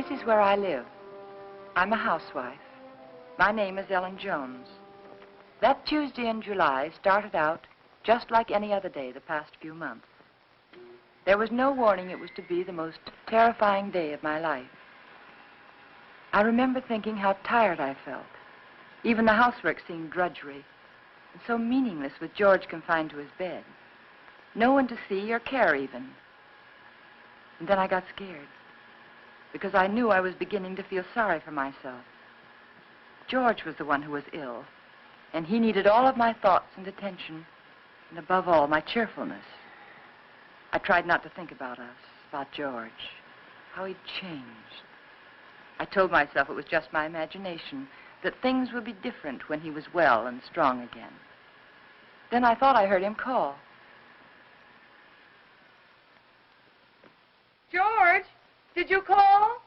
This is where I live. I'm a housewife. My name is Ellen Jones. That Tuesday in July started out just like any other day the past few months. There was no warning it was to be the most terrifying day of my life. I remember thinking how tired I felt. Even the housework seemed drudgery and so meaningless with George confined to his bed. No one to see or care even. And then I got scared because I knew I was beginning to feel sorry for myself. George was the one who was ill, and he needed all of my thoughts and attention, and above all, my cheerfulness. I tried not to think about us, about George, how he'd changed. I told myself it was just my imagination, that things would be different when he was well and strong again. Then I thought I heard him call. George, did you call?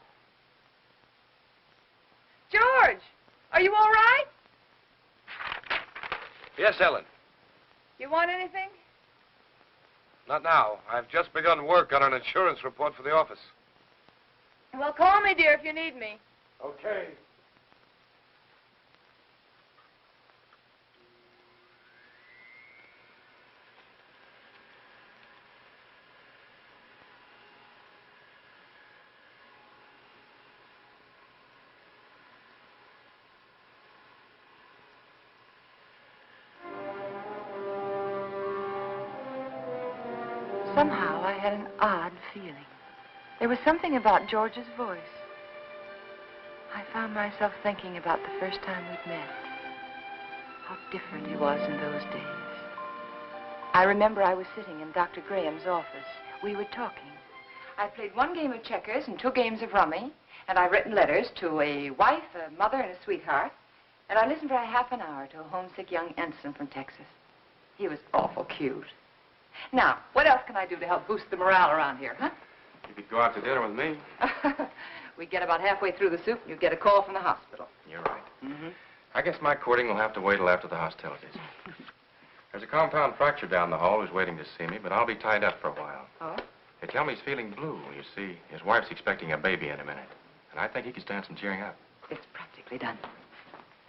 George, are you all right? Yes, Ellen. You want anything? Not now. I've just begun work on an insurance report for the office. Well, call me, dear, if you need me. Okay. Somehow I had an odd feeling. There was something about George's voice. I found myself thinking about the first time we'd met. How different he was in those days. I remember I was sitting in Dr. Graham's office. We were talking. I'd played one game of checkers and 2 games of rummy, and I'd written letters to a wife, a mother, and a sweetheart, and I listened for a half an hour to a homesick young ensign from Texas. He was awful cute. Now, what else can I do to help boost the morale around here, huh? You could go out to dinner with me. We'd get about halfway through the soup, and you'd get a call from the hospital. You're right. Mm-hmm. I guess my courting will have to wait till after the hostilities. There's a compound fracture down the hall who's waiting to see me, but I'll be tied up for a while. Oh? They tell me he's feeling blue. You see, his wife's expecting a baby in a minute. And I think he could stand some cheering up. It's practically done.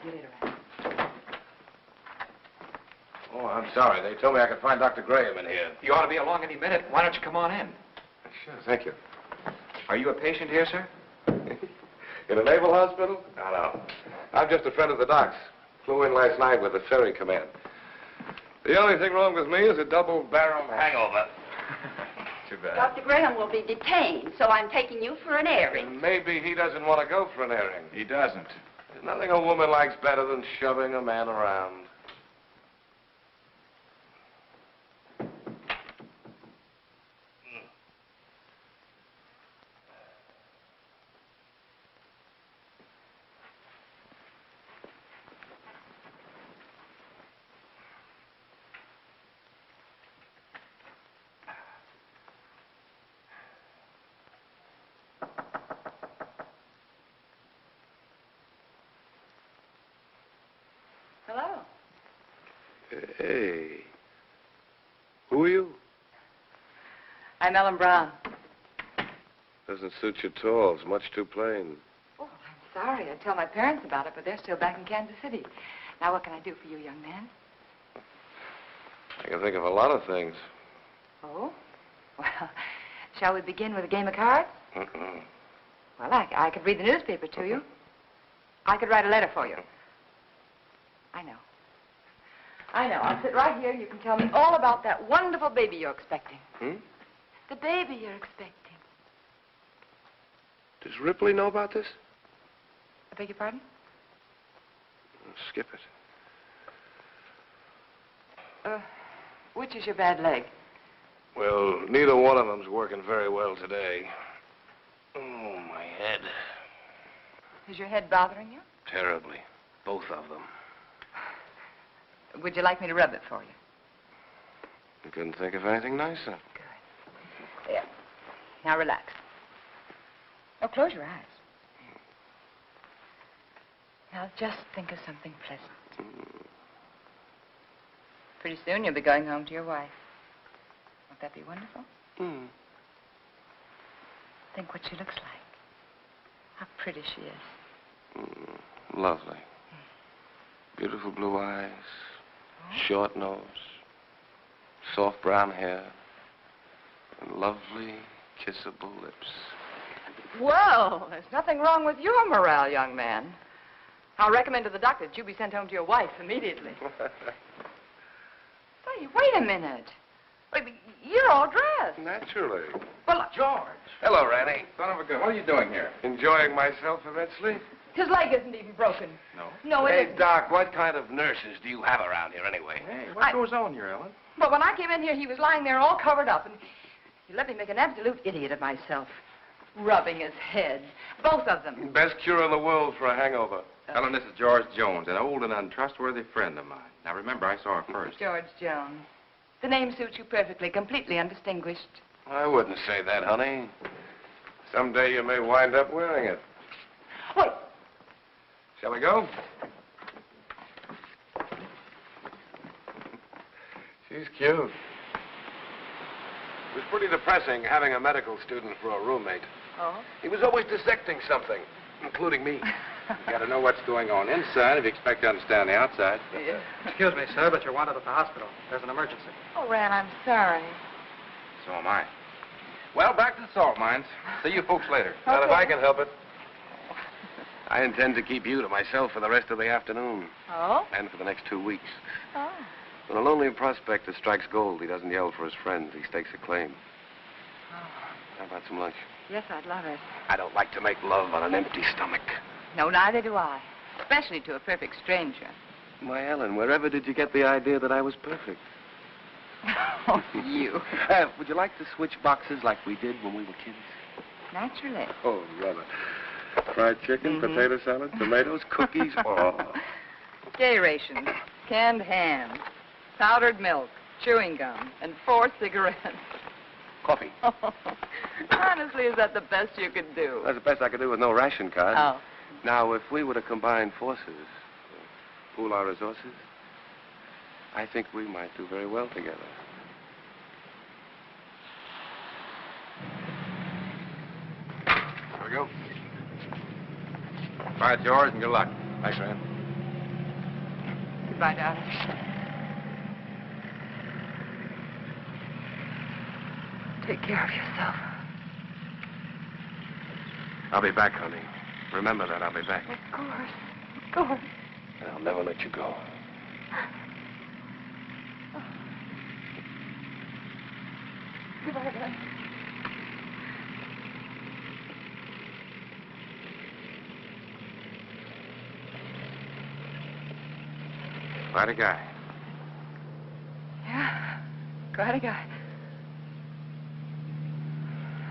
See you later, Al. Oh, I'm sorry. They told me I could find Dr. Graham in here. You ought to be along any minute. Why don't you come on in? Sure, thank you. Are you a patient here, sir? In a naval hospital? No. I'm just a friend of the doc's. Flew in last night with the ferry command. The only thing wrong with me is a double-barrel hangover. Too bad. Dr. Graham will be detained, so I'm taking you for an airing. And maybe he doesn't want to go for an airing. He doesn't. There's nothing a woman likes better than shoving a man around. Hello. Hey. Who are you? I'm Ellen Brown. Doesn't suit you at all. It's much too plain. Oh, I'm sorry. I'd tell my parents about it, but they're still back in Kansas City. Now, what can I do for you, young man? I can think of a lot of things. Oh? Well, shall we begin with a game of cards? Well, I could read the newspaper to you. I could write a letter for you. I know. I'll sit right here and you can tell me all about that wonderful baby you're expecting. The baby you're expecting. Does Ripley know about this? I beg your pardon? Skip it. Which is your bad leg? Well, neither one of them's working very well today. Oh, my head. Is your head bothering you? Terribly. Both of them. Would you like me to rub it for you? You couldn't think of anything nicer. Good. There. Now relax. Oh, close your eyes. Now just think of something pleasant. Pretty soon you'll be going home to your wife. Won't that be wonderful? Think what she looks like. How pretty she is. Lovely. Beautiful blue eyes, short nose, soft brown hair, and lovely, kissable lips. Well, there's nothing wrong with your morale, young man. I'll recommend to the doctor that you be sent home to your wife immediately. Hey, wait a minute. Wait, you're all dressed. Naturally. Well, George. Hello, Ranny. Son of a gun. What are you doing here? Enjoying myself immensely? his leg isn't even broken. No? No, it Hey, isn't. Doc, what kind of nurses do you have around here anyway? Hey, what goes on here, Ellen? But when I came in here, he was lying there all covered up, and he let me make an absolute idiot of myself. Rubbing his head. Both of them. Best cure in the world for a hangover. Ellen, this is George Jones, an old and untrustworthy friend of mine. Now, remember, I saw her first. George Jones. The name suits you perfectly, completely undistinguished. I wouldn't say that, honey. Someday you may wind up wearing it. Wait. Shall we go? She's cute. It was pretty depressing having a medical student for a roommate. Oh? He was always dissecting something, including me. You gotta know what's going on inside if you expect to understand the outside. Yeah. Excuse me, sir, but you're wanted at the hospital. There's an emergency. Oh, Ran, I'm sorry. So am I. Well, back to the salt mines. See you folks later. Not if I can help it. I intend to keep you to myself for the rest of the afternoon. Oh? And for the next 2 weeks. Oh. When a lonely prospector strikes gold, he doesn't yell for his friends. He stakes a claim. How about some lunch? Yes, I'd love it. I don't like to make love on an empty stomach. No, neither do I. Especially to a perfect stranger. My Ellen, wherever did you get the idea that I was perfect? Oh, you. Would you like to switch boxes like we did when we were kids? Naturally. Oh, brother. Fried chicken, potato salad, tomatoes, cookies. Oh. Day rations, canned hams, powdered milk, chewing gum, and 4 cigarettes. Coffee. Honestly, is that the best you could do? That's the best I could do with no ration card. Oh. Now, if we were to combine forces, pool our resources, I think we might do very well together. Here we go. Bye, George, and good luck. Thanks, Rand. Goodbye, darling. Take care of yourself. I'll be back, honey. Remember that, I'll be back. Of course. Of course. And I'll never let you go. Goodbye, darling. Quite a guy. Yeah, quite a guy.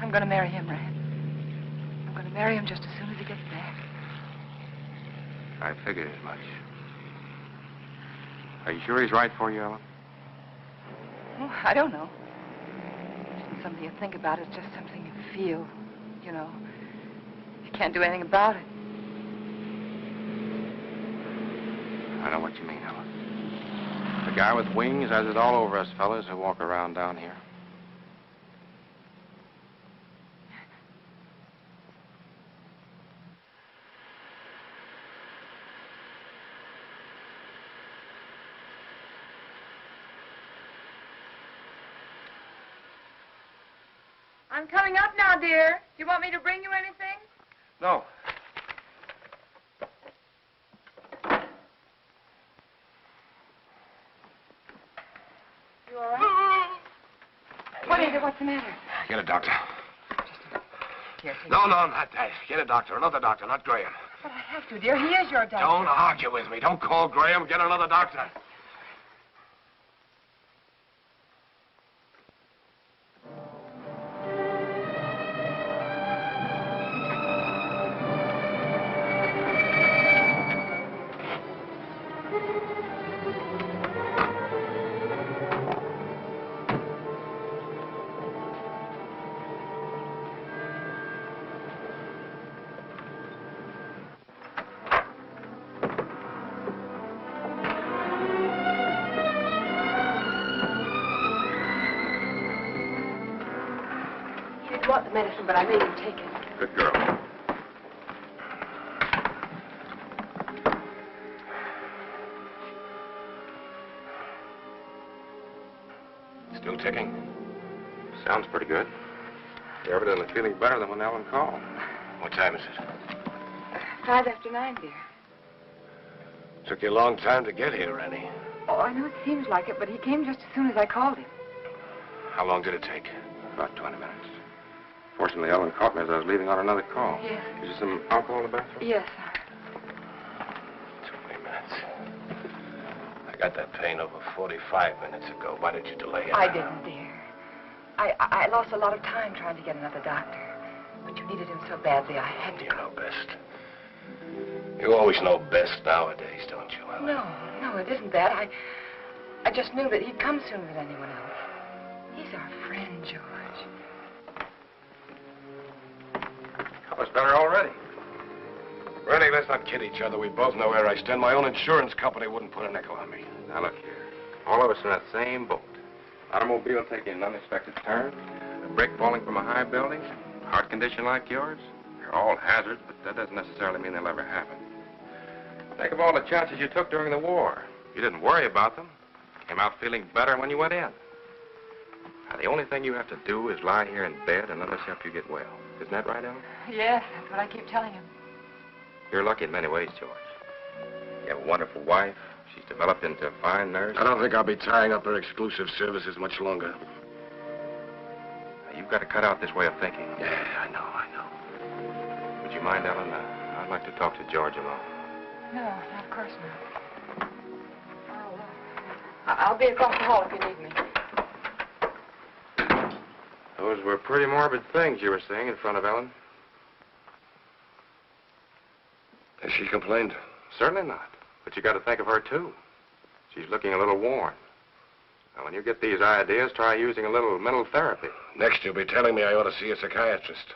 I'm going to marry him, Rand. I'm going to marry him just as soon as he gets back. I figured as much. Are you sure he's right for you, Ellen? Oh, I don't know. It isn't something you think about. It's just something you feel. You know, you can't do anything about it. I know what you mean, Ellen. The guy with wings has it all over us fellas who walk around down here. I'm coming up now, dear. Do you want me to bring you anything? No. You all right? What is it? What's the matter? Get a doctor. Here, take No, not that. Get a doctor. Another doctor, not Graham. But I have to, dear. He is your doctor. Don't argue with me. Don't call Graham. Get another doctor. He didn't want the medicine, but I made him take it. Good girl. Still ticking? Sounds pretty good. You're evidently feeling better than when Ellen called. What time is it? 5 after 9, dear. Took you a long time to get here, Annie. Oh, I know it seems like it, but he came just as soon as I called him. How long did it take? About 20 minutes. Fortunately, Ellen caught me as I was leaving on another call. Yes. Is there some alcohol in the bathroom? Yes. 20 minutes. I got that pain over 45 minutes ago. Why did you delay it? I didn't, dear. I lost a lot of time trying to get another doctor. But you needed him so badly, I had to. You know best. You always know best nowadays, don't you, Ellen? No, it isn't that. I just knew that he'd come sooner than anyone else. He's our friend, George. Oh, it's better already. Rennie, let's not kid each other. We both know where I stand. My own insurance company wouldn't put a nickel on me. Now, look here. All of us are in that same boat. Automobile taking an unexpected turn, a brick falling from a high building, heart condition like yours. They're all hazards, but that doesn't necessarily mean they'll ever happen. Think of all the chances you took during the war. You didn't worry about them. Came out feeling better when you went in. Now, the only thing you have to do is lie here in bed and let us help you get well. Isn't that right, Ellen? Yes, that's what I keep telling him. You're lucky in many ways, George. You have a wonderful wife. She's developed into a fine nurse. I don't think I'll be tying up her exclusive services much longer. Now, you've got to cut out this way of thinking. Yeah, I know. Would you mind, Ellen? I'd like to talk to George alone. No, of course not. I'll be across the hall if you need me. Those were pretty morbid things you were saying in front of Ellen. Has she complained? Certainly not. But you got to think of her, too. She's looking a little worn. Now, when you get these ideas, try using a little mental therapy. Next, you'll be telling me I ought to see a psychiatrist.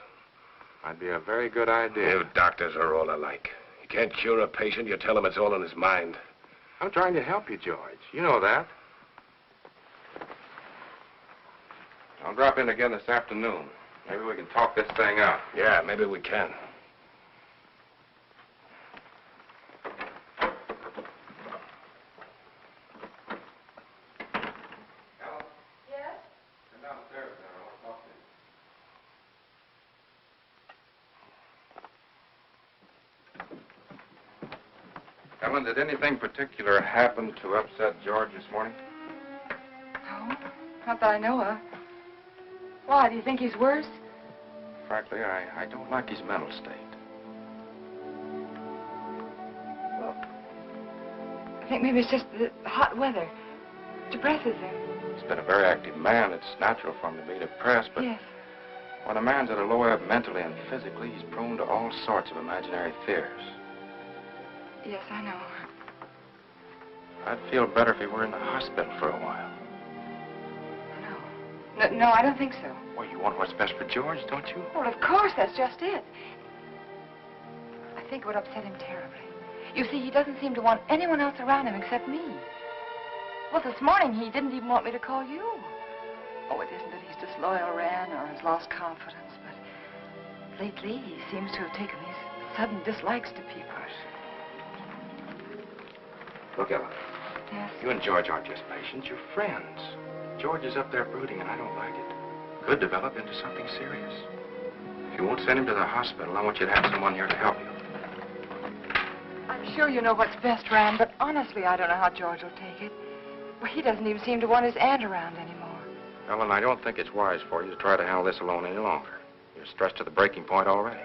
Might be a very good idea. You doctors are all alike. You can't cure a patient, you tell him it's all in his mind. I'm trying to help you, George. You know that. I'll drop in again this afternoon. Maybe we can talk this thing out. Yeah, maybe we can. Ellen, did anything particular happen to upset George this morning? No, not that I know of. Why, do you think he's worse? Frankly, I don't like his mental state. Well, I think maybe it's just the hot weather. Depresses him. He's been a very active man. It's natural for him to be depressed, but Yes. when a man's at a low ebb mentally and physically, he's prone to all sorts of imaginary fears. Yes, I know. I'd feel better if he were in the hospital for a while. No, I don't think so. Well, you want what's best for George, don't you? Well, of course, that's just it. I think it would upset him terribly. You see, he doesn't seem to want anyone else around him except me. Well, this morning, he didn't even want me to call you. Oh, it isn't that he's disloyal, Ran, or has lost confidence, but lately, he seems to have taken these sudden dislikes to people. Look, Ellen, Yes? you and George aren't just patients, you're friends. George is up there brooding, and I don't like it. Could develop into something serious. If you won't send him to the hospital, I want you to have someone here to help you. I'm sure you know what's best, Ran, but honestly, I don't know how George will take it. Well, he doesn't even seem to want his aunt around anymore. Ellen, I don't think it's wise for you to try to handle this alone any longer. You're stressed to the breaking point already.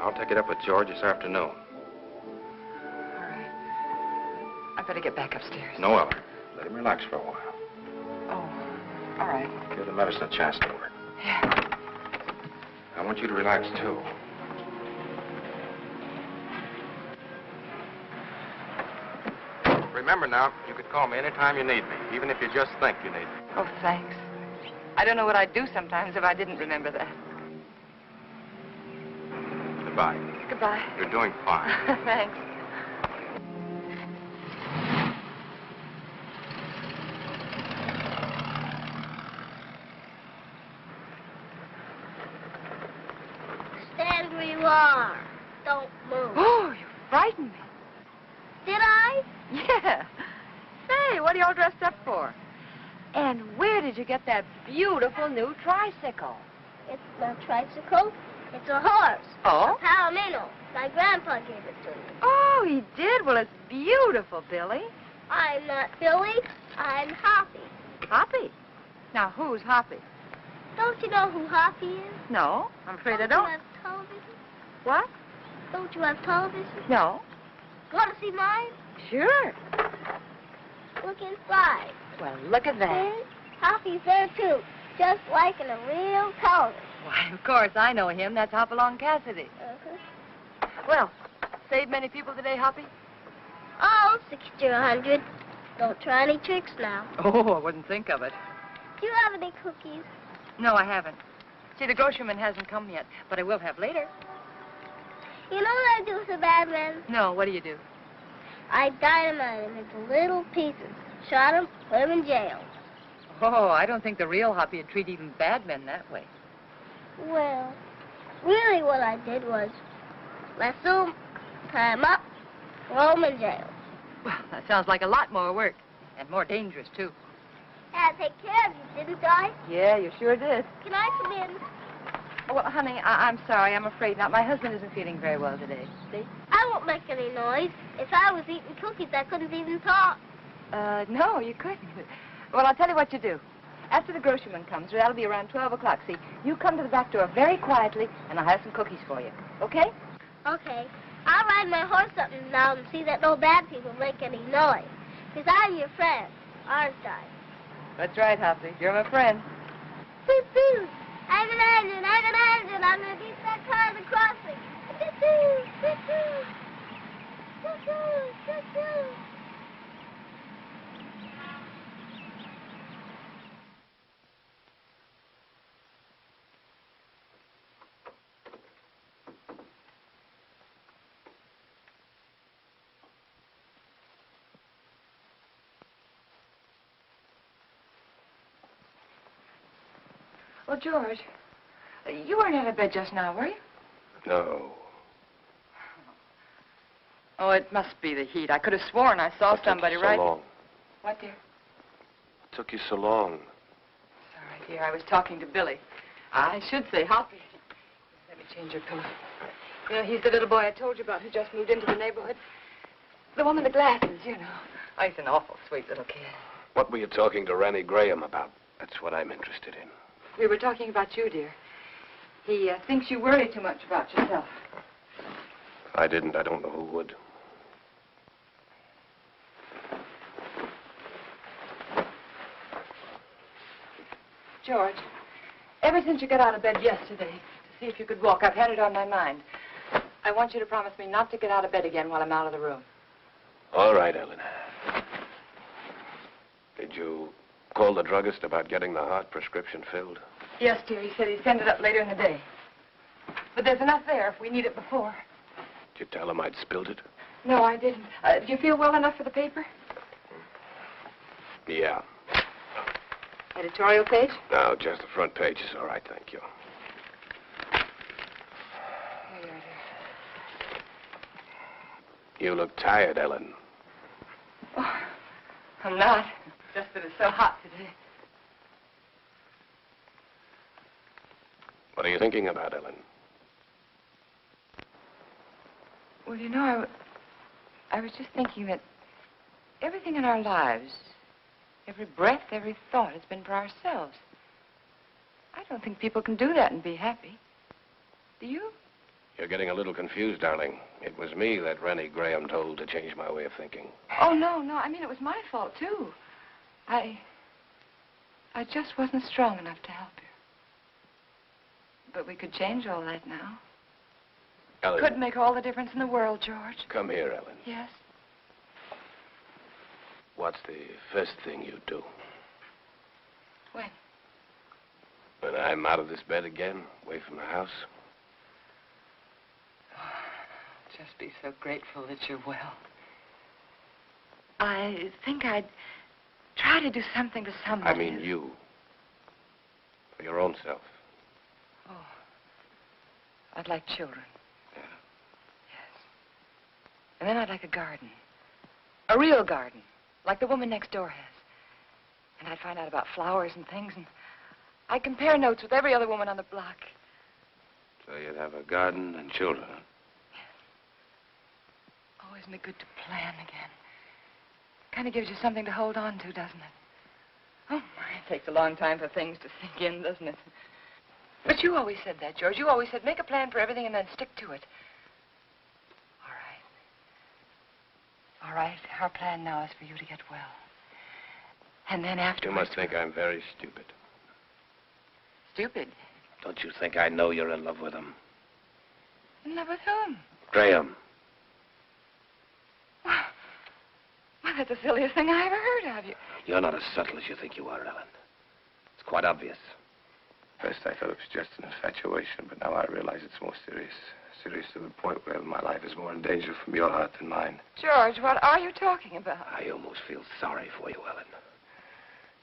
I'll take it up with George this afternoon. All right. I better get back upstairs. No, Ellen. Let him relax for a while. Oh, all right. Give the medicine a chance to work. Yeah. I want you to relax, too. Remember now, you could call me anytime you need me, even if you just think you need me. Oh, thanks. I don't know what I'd do sometimes if I didn't remember that. Goodbye. Goodbye. You're doing fine. Thanks. Stand where you are. Don't move. Oh, you frightened me. Did I? Yeah. Say, what are you all dressed up for? And where did you get that beautiful new tricycle? It's not a tricycle. It's a horse. Oh? A palomino. My grandpa gave it to me. Oh, he did? Well, it's beautiful, Billy. I'm not Billy. I'm Hoppy. Hoppy? Now, who's Hoppy? Don't you know who Hoppy is? No, I'm afraid I Don't don't. you have television? What? Don't you have television? No. Want to see mine? Sure. Look inside. Well, look at that. See? Hoppy's there, too. Just like in a real television. Why, of course, I know him. That's Hopalong Cassidy. Uh-huh. Well, saved many people today, Hoppy? Oh, 60 or 100. Don't try any tricks now. Oh, I wouldn't think of it. Do you have any cookies? No, I haven't. See, the grocerman hasn't come yet, but I will have later. You know what I do with a bad man? No, what do you do? I dynamite him into little pieces. Shot him, put him in jail. Oh, I don't think the real Hoppy would treat even bad men that way. Well, really what I did was lasso him, tie him up, throw him in jail. Well, that sounds like a lot more work, and more dangerous, too. Had to take care of you, didn't I? Yeah, you sure did. Can I come in? Oh, well, honey, I'm sorry. I'm afraid not. My husband isn't feeling very well today. See? I won't make any noise. If I was eating cookies, I couldn't even talk. No, you couldn't. Well, I'll tell you what you do. After the grocerman comes, that'll be around 12 o'clock, see? You come to the back door very quietly, and I'll have some cookies for you. Okay? Okay. I'll ride my horse up and down and see that no bad people make any noise. Because I'm your friend, aren't I? That's right, Hoppy. You're my friend. Beep, beep. I'm an engine, I'm an engine. I'm going to beat that car at the crossing. Beep, beep, beep, beep. Beep, beep, beep, beep. Well, George, you weren't out of bed just now, were you? No. Oh, it must be the heat. I could have sworn I saw somebody so right... long? What, dear? It took you so long. Sorry, dear. I was talking to Billy. I should say Hoppy. Let me change your pillow. You know, he's the little boy I told you about who just moved into the neighborhood. The one with the glasses, you know. Oh, he's an awful sweet little kid. What were you talking to Rennie Graham about? That's what I'm interested in. We were talking about you, dear. He thinks you worry too much about yourself. If I didn't, I don't know who would. George, ever since you got out of bed yesterday to see if you could walk, I've had it on my mind. I want you to promise me not to get out of bed again while I'm out of the room. All right, Ellen. Did you call the druggist about getting the heart prescription filled? Yes, dear. He said he'd send it up later in the day. But there's enough there if we need it before. Did you tell him I'd spilled it? No, I didn't. Do you feel well enough for the paper? Yeah. Editorial page? No, just the front page is all right, thank you. Here you are, dear. You look tired, Ellen. Oh, I'm not. Just that it's so hot today. What are you thinking about, Ellen? Well, you know, I was just thinking that everything in our lives, every breath, every thought has been for ourselves. I don't think people can do that and be happy. Do you? You're getting a little confused, darling. It was me that Rennie Graham told to change my way of thinking. Oh, no. I mean, it was my fault, too. I just wasn't strong enough to help you. But we could change all that now. Ellen. Could make all the difference in the world, George. Come here, Ellen. Yes? What's the first thing you do? When? When I'm out of this bed again, away from the house? Just be so grateful that you're well. I think I'd try to do something to somebody. I mean you. For your own self. Oh. I'd like children. Yeah. Yes. And then I'd like a garden. A real garden. Like the woman next door has. And I'd find out about flowers and things, and I'd compare notes with every other woman on the block. So you'd have a garden and children, huh? Oh, isn't it good to plan again? Kind of gives you something to hold on to, doesn't it? Oh, my, it takes a long time for things to sink in, doesn't it? But you always said that, George. You always said make a plan for everything and then stick to it. All right. All right, our plan now is for you to get well. And then afterwards... You must think I'm very stupid. Stupid? Don't you think I know you're in love with him? In love with whom? Graham. Well, that's the silliest thing I ever heard of you. You're not as subtle as you think you are, Ellen. It's quite obvious. First, I thought it was just an infatuation, but now I realize it's more serious. Serious to the point where my life is more in danger from your heart than mine. George, what are you talking about? I almost feel sorry for you, Ellen.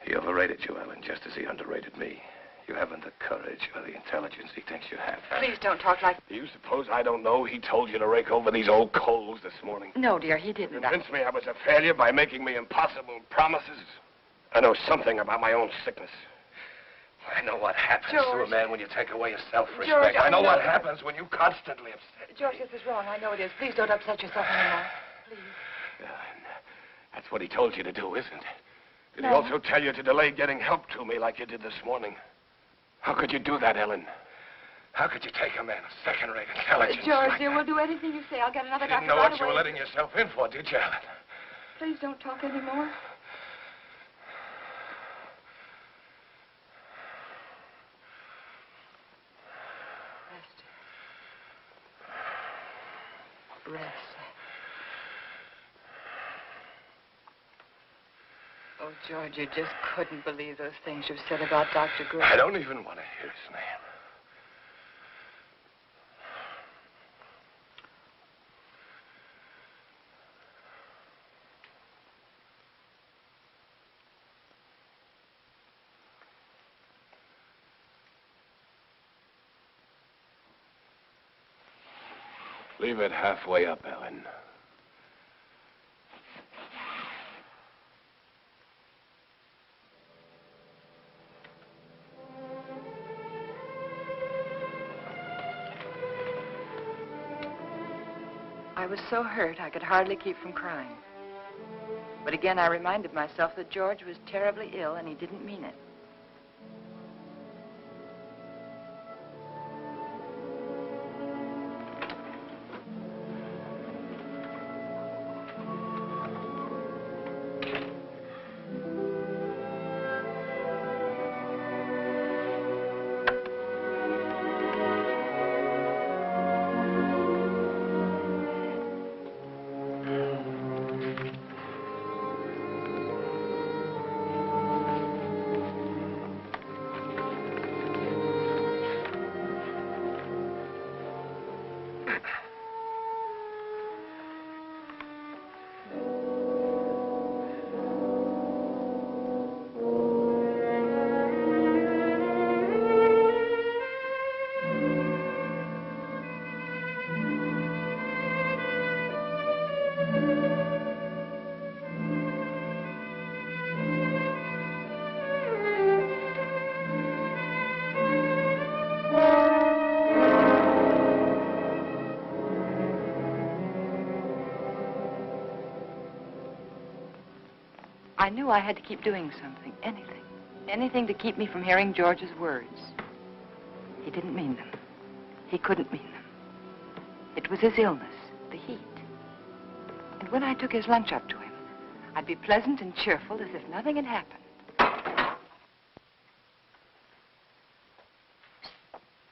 He overrated you, Ellen, just as he underrated me. You haven't the courage or the intelligence he thinks you have. Please don't talk like... Do you suppose I don't know he told you to rake over these old coals this morning? No, dear, he didn't. Convinced me I was a failure by making me impossible promises? I know something about my own sickness. I know what happens to a George. man when you take away his self-respect. George, I know what that. happens when you constantly upset. George, this is wrong. I know it is. Please don't upset yourself anymore. Please. That's what he told you to do, isn't it? Did No. he also tell you to delay getting help to me like you did this morning? How could you do that, Ellen? How could you take a man of second-rate intelligence George, like dear, that? we'll do anything you say. I'll get another You didn't doctor know right what you away. were letting yourself in for, did you, Ellen? Please don't talk anymore. Rest. Rest. Oh, George, you just couldn't believe those things you said about Dr. Good. I don't even want to hear his name. Leave it halfway up, Ellen. I was so hurt I could hardly keep from crying. But again, I reminded myself that George was terribly ill and he didn't mean it. I knew I had to keep doing something, anything. Anything to keep me from hearing George's words. He didn't mean them. He couldn't mean them. It was his illness, the heat. And when I took his lunch up to him, I'd be pleasant and cheerful as if nothing had happened.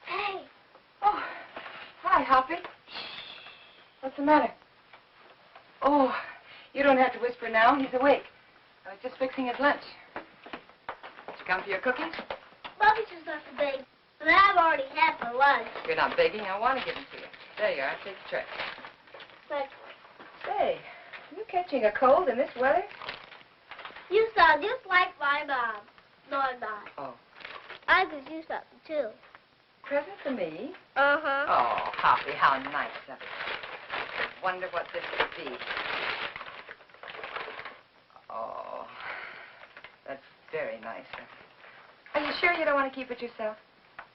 Hey. Oh, hi, Hoppy. What's the matter? Oh, you don't have to whisper now. He's awake. I was just fixing his lunch. Did you come for your cookies? Bobby's just left the bake, but I've already had for lunch. You're not begging. I want to give them to you. There you are. Take the tray. But Say, you catching a cold in this weather? you sound just like my mom. No, I'm not. Oh. I could use something, too. Present for me? Uh-huh. Oh, Hoppy, how nice of you. I wonder what this could be. Oh, that's very nice. Are you sure you don't want to keep it yourself?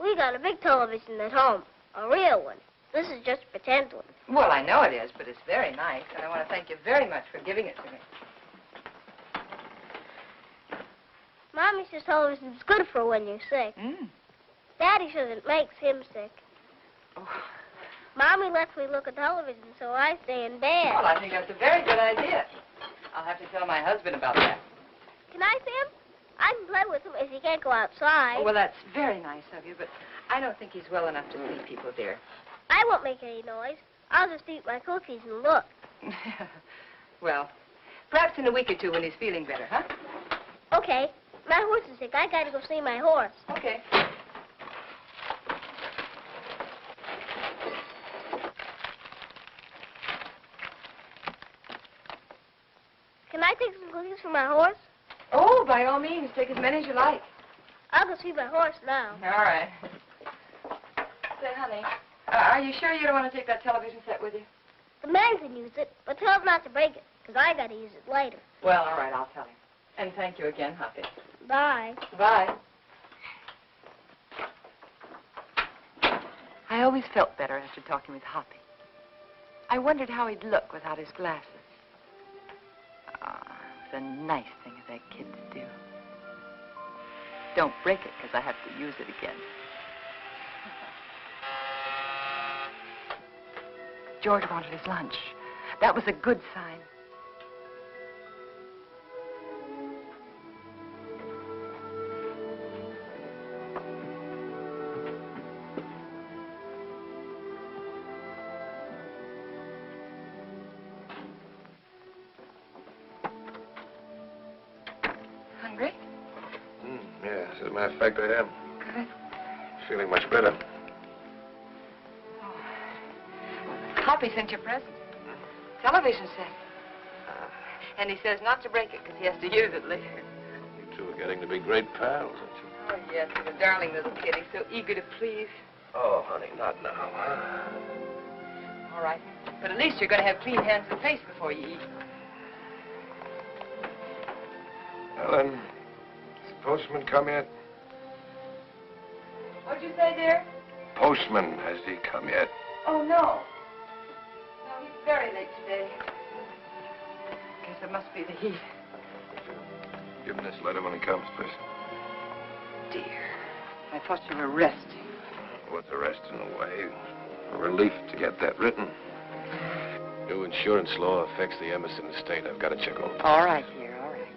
We got a big television at home, a real one. This is just a pretend one. Well, I know it is, but it's very nice, and I want to thank you very much for giving it to me. Mommy says television's good for when you're sick. Daddy says it makes him sick. Oh. Mommy lets me look at television, so I stay in bed. Well, I think that's a very good idea. I'll have to tell my husband about that. Can I see him? I can play with him if he can't go outside. Oh, well, that's very nice of you, but I don't think he's well enough to see people, dear. I won't make any noise. I'll just eat my cookies and look. Well, perhaps in a week or two when he's feeling better, huh? Okay. My horse is sick. I gotta go see my horse. Okay. Can I take some cookies for my horse? Oh, by all means, take as many as you like. I'll go see my horse now. All right. Say, honey, are you sure you don't want to take that television set with you? The man can use it, but tell him not to break it, because I gotta use it later. Well, all right, I'll tell him. And thank you again, Hoppy. Bye. Bye. I always felt better after talking with Hoppy. I wondered how he'd look without his glasses. It's a nice thing of that kid to do. Don't break it, because I have to use it again. George wanted his lunch. That was a good sign. Hungry? Yes, as a matter of fact, I am. Good. Feeling much better. Hoppy sent you a present. Television set. And he says not to break it because he has to use it later. You two are getting to be great pals, aren't you? Oh, yes, he's a darling little kid. He's so eager to please. Oh, honey, not now. All right. But at least you're going to have clean hands and face before you eat. Ellen, has the postman come yet? What'd you say, dear? Postman, has he come yet? Oh, no. No, he's very late today. Guess it must be the heat. Give him this letter when he comes, please. Dear, I thought you were resting. With the rest in the way. A relief to get that written. New insurance law affects the Emerson estate. I've got to check over. All right, dear, all right.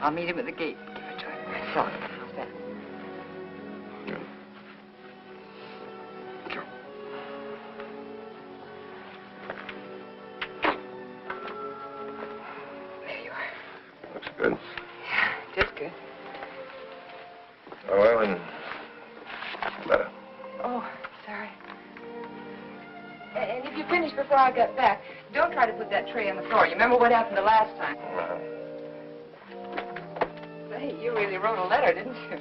I'll meet him at the gate. Give it to him. I saw him. How's that? Good. Sure. There you are. Looks good. Yeah, it is good. Oh, Ellen. Letter. Oh, sorry. And if you finish before I get back, don't try to put that tray on the floor. You remember what happened the last time? Hey, you really wrote a letter, didn't you?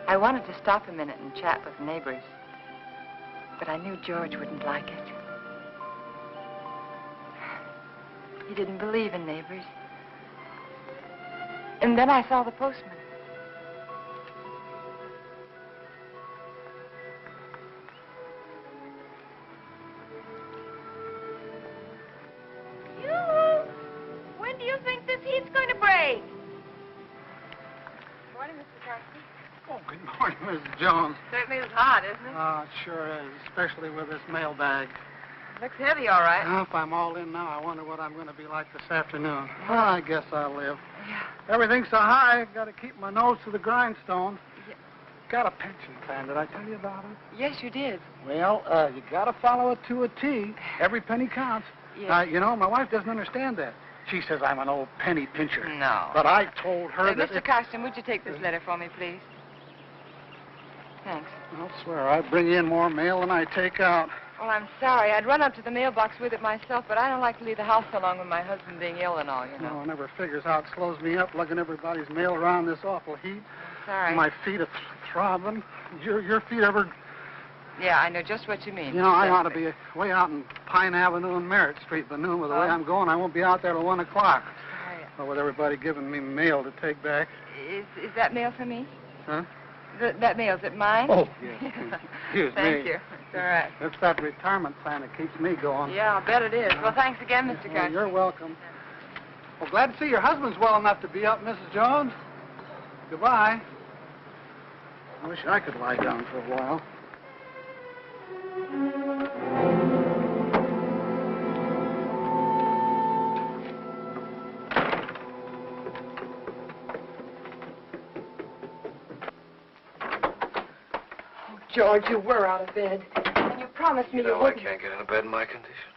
I wanted to stop a minute and chat with neighbors, but I knew George wouldn't like it. He didn't believe in neighbors. And then I saw the postman. When do you think this heat's going to break? Morning, Mr. Carson. Oh, good morning, Mrs. Jones. Certainly is hot, isn't it? Oh, it sure is, especially with this mailbag. Looks heavy, all right. Well, if I'm all in now, I wonder what I'm going to be like this afternoon. Well, I guess I'll live. Yeah. Everything's so high, I've got to keep my nose to the grindstone. Yeah. Got a pension plan. Did I tell you about it? Yes, you did. Well, you got to follow it to a T. Every penny counts. Yes. Now, you know, my wife doesn't understand that. She says I'm an old penny pincher. No. But I told her that... Mr. Carson, would you take this letter for me, please? Thanks. I'll swear I bring in more mail than I take out. Well, I'm sorry. I'd run up to the mailbox with it myself, but I don't like to leave the house so long with my husband being ill and all, you know. No, one never figures how it slows me up lugging everybody's mail around this awful heat. Sorry. My feet are throbbing. Your feet ever... Yeah, I know just what you mean. You know, I ought to be way out in Pine Avenue and Merritt Street, but noon with the way I'm going, I won't be out there till 1 o'clock. Sorry. Well, with everybody giving me mail to take back. Is that mail for me? Huh? That mail, is it mine? Oh, yes. Excuse me. Thank you. It's all right. It's that retirement plan that keeps me going. Yeah, I'll bet it is. Well, thanks again, Mr. Garnett. You're welcome. Well, glad to see your husband's well enough to be up, Mrs. Jones. Goodbye. I wish I could lie down for a while. George, you were out of bed. And you promised me you I wouldn't. can't get out of bed in my condition.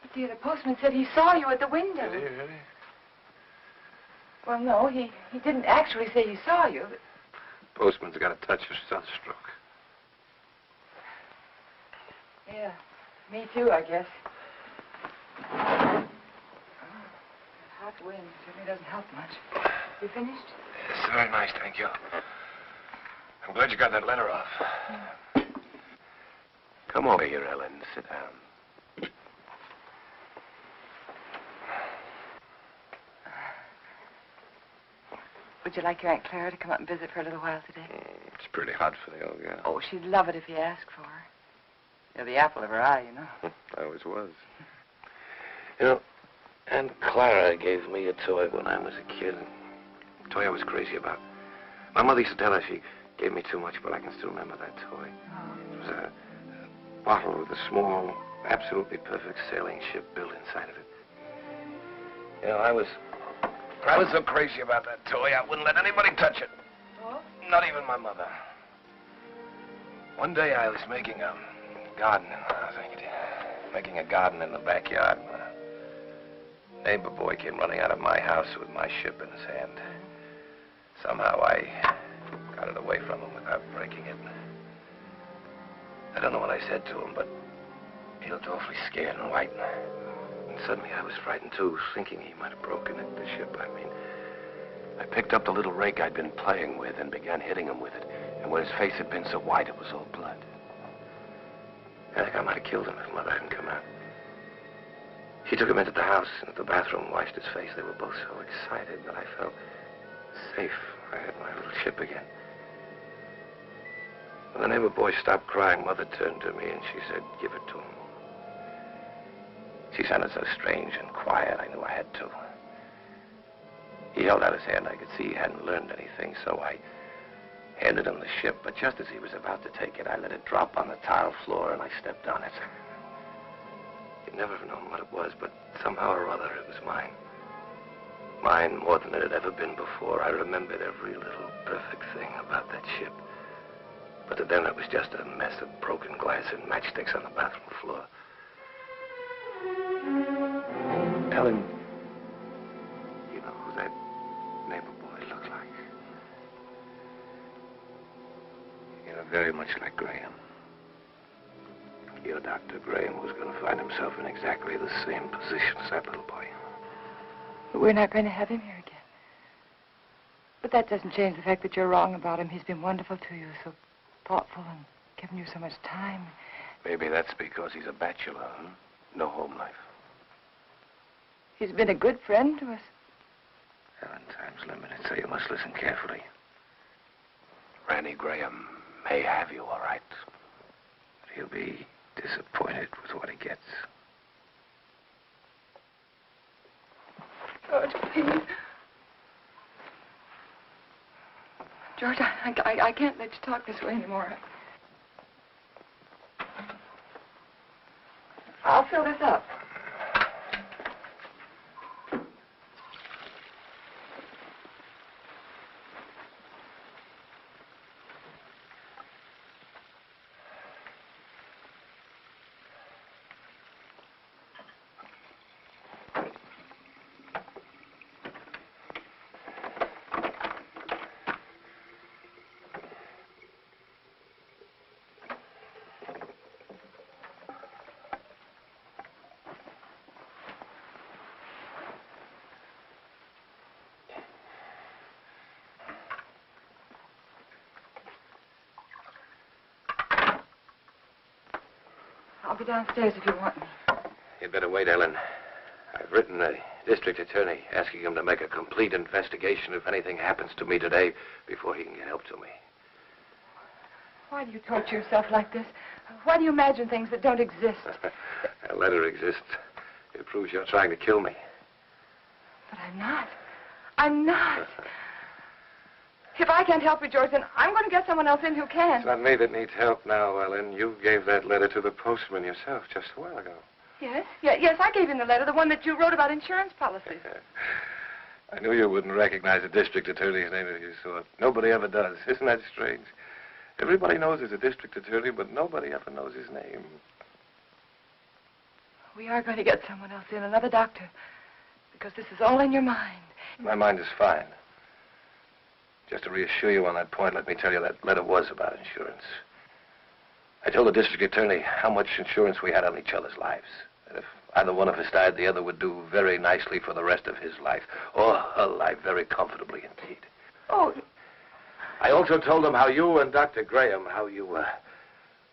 But, dear, the postman said he saw you at the window. Did he, really? Well, no, he didn't actually say he saw you. But... Postman's got a touch of sunstroke. Yeah, me too, I guess. Hot wind certainly doesn't help much. You finished? It's very nice, thank you. I'm glad you got that letter off. Come over here, Ellen. Sit down. Would you like your Aunt Clara to come up and visit for a little while today? It's pretty hot for the old gal. Oh, she'd love it if you asked for her. You're the apple of her eye, you know. I always was. You know, Aunt Clara gave me a toy when I was a kid. A toy I was crazy about. My mother used to tell her she gave me too much, but I can still remember that toy. It was a bottle with a small, absolutely perfect sailing ship built inside of it. You know, I was so crazy about that toy, I wouldn't let anybody touch it. Oh? Not even my mother. One day I was making a garden, making a garden in the backyard. A neighbor boy came running out of my house with my ship in his hand. Somehow I got it away from him without breaking it. I don't know what I said to him, but he looked awfully scared and white. And suddenly I was frightened too, thinking he might have broken it, the ship, I mean. I picked up the little rake I'd been playing with and began hitting him with it. And where his face had been so white, it was all blood. I think I might have killed him if Mother hadn't come out. She took him into the house and at the bathroom, washed his face. They were both so excited that I felt safe. I had my little ship again. When the neighbor boy stopped crying, Mother turned to me and she said, "Give it to him." She sounded so strange and quiet, I knew I had to. He held out his hand. I could see he hadn't learned anything, so I handed him the ship. But just as he was about to take it, I let it drop on the tile floor and I stepped on it. You'd never have known what it was, but somehow or other it was mine. Mine more than it had ever been before. I remembered every little perfect thing about that ship. But to them, it was just a mess of broken glass and matchsticks on the bathroom floor. Ellen, you know who that neighbor boy looked like? You know, very much like Graham. Your Dr. Graham was going to find himself in exactly the same position as that little boy. But we're not going to have him here again. But that doesn't change the fact that you're wrong about him. He's been wonderful to you, so thoughtful and given you so much time. Maybe that's because he's a bachelor, huh? No home life. He's been a good friend to us. Ellen, time's limited, so you must listen carefully. Randy Graham may have you, all right. But he'll be disappointed with what he gets. George, please. George, I can't let you talk this way anymore. I'll fill this up. I'll be downstairs if you want me. You'd better wait, Ellen. I've written the district attorney asking him to make a complete investigation if anything happens to me today before he can get help to me. Why do you torture yourself like this? Why do you imagine things that don't exist? A letter exists. It proves you're trying to kill me. But I'm not. I'm not. If I can't help you, George, then I'm going to get someone else in who can. It's not me that needs help now, Ellen. You gave that letter to the postman yourself just a while ago. Yes? Yes, I gave him the letter, the one that you wrote about insurance policies. I knew you wouldn't recognize a district attorney's name if you saw it. Nobody ever does. Isn't that strange? Everybody knows there's a district attorney, but nobody ever knows his name. We are going to get someone else in, another doctor, because this is all in your mind. My mind is fine. Just to reassure you on that point, let me tell you that letter was about insurance. I told the district attorney how much insurance we had on each other's lives. That if either one of us died, the other would do very nicely for the rest of his life, or her life very comfortably indeed. Oh. I also told him how you and Dr. Graham, how you were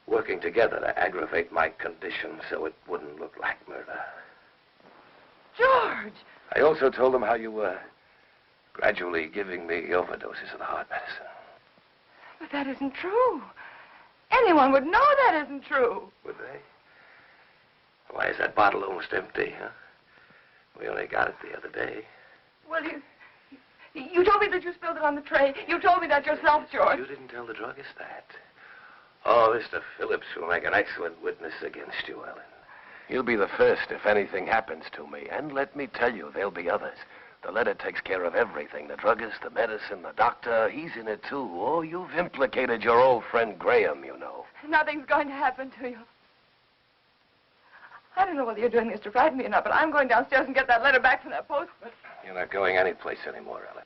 working together to aggravate my condition so it wouldn't look like murder. George! I also told him how you were gradually giving me overdoses of the heart medicine. But that isn't true. Anyone would know that isn't true. Would they? Why is that bottle almost empty, huh? We only got it the other day. Well, you told me that you spilled it on the tray. You told me that yourself, George. You didn't tell the druggist that. Oh, Mr. Phillips will make an excellent witness against you, Ellen. He'll be the first if anything happens to me. And let me tell you, there'll be others. The letter takes care of everything. The druggist, the medicine, the doctor. He's in it, too. Oh, you've implicated your old friend Graham, you know. Nothing's going to happen to you. I don't know whether you're doing this to frighten me or not, but I'm going downstairs and get that letter back from that postman. You're not going anyplace anymore, Ellen.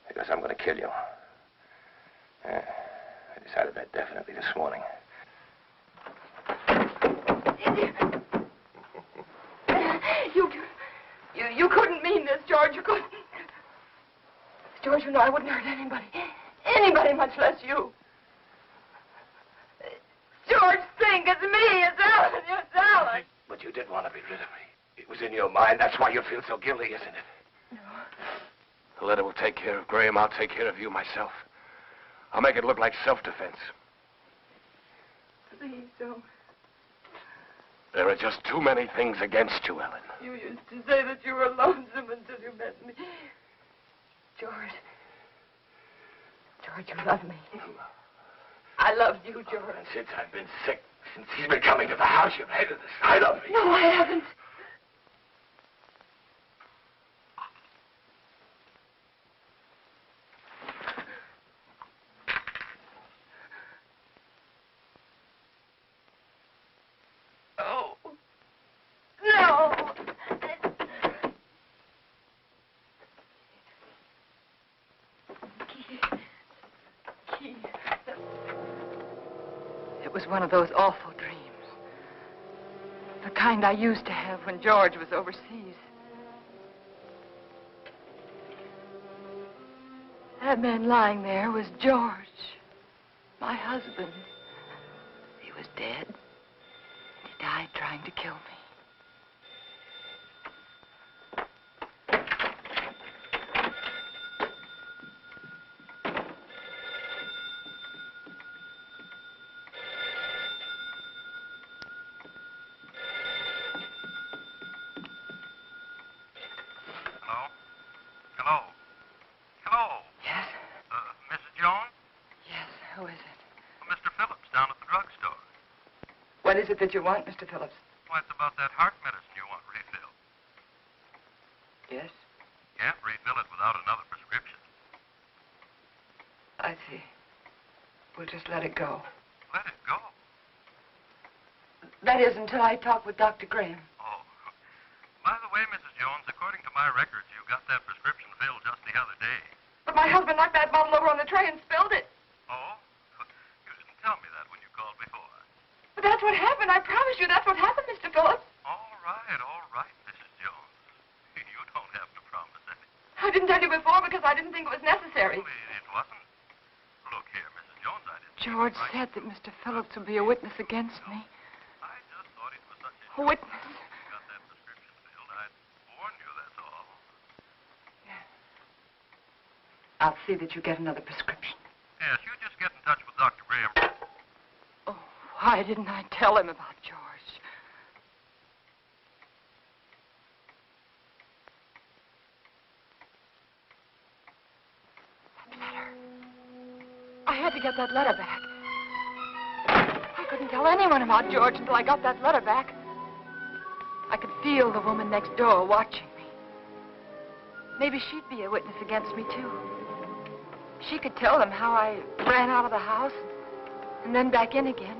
Because I'm going to kill you. I decided that definitely this morning. You couldn't mean this, George. You couldn't. George, you know I wouldn't hurt anybody. Anybody, much less you. George, think. It's me. It's Ellen. It's Ellen. But you did want to be rid of me. It was in your mind. That's why you feel so guilty, isn't it? No. The letter will take care of Graham. I'll take care of you myself. I'll make it look like self-defense. Please don't. There are just too many things against you, Ellen. You used to say that you were lonesome until you met me. George. George, you love me. I loved you, George. And since I've been sick, since he's been coming to the house, you've hated the sight of me. No, I haven't. Oh. No. Keith. It was one of those awful dreams. The kind I used to have when George was overseas. That man lying there was George, my husband. He was dead. He died trying to kill me. What is it that you want, Mr. Phillips? Well, it's about that heart medicine you want refilled. Yes? Can't refill it without another prescription. I see. We'll just let it go. Let it go? That is, until I talk with Dr. Graham. Oh. By the way, Mrs. Jones, according to my records, you got that prescription filled just the other day. But my husband knocked that bottle over on the tray and spilled it. Oh? You didn't tell me that when you called before. But that's what happened. I promise you that's what happened, Mr. Phillips. All right, Mrs. Jones. You don't have to promise anything. I didn't tell you before because I didn't think it was necessary. Well, it wasn't. Look here, Mrs. Jones, I didn't... George said that Mr. Phillips would be a witness against me. A witness. You got that prescription filled. I warned you, that's all. Yes. I'll see that you get another prescription. Yes, you just get in touch with Dr. Graham. Oh, why didn't I tell him about George? That letter. I had to get that letter back. I couldn't tell anyone about George until I got that letter back. I could feel the woman next door watching me. Maybe she'd be a witness against me, too. She could tell them how I ran out of the house and then back in again.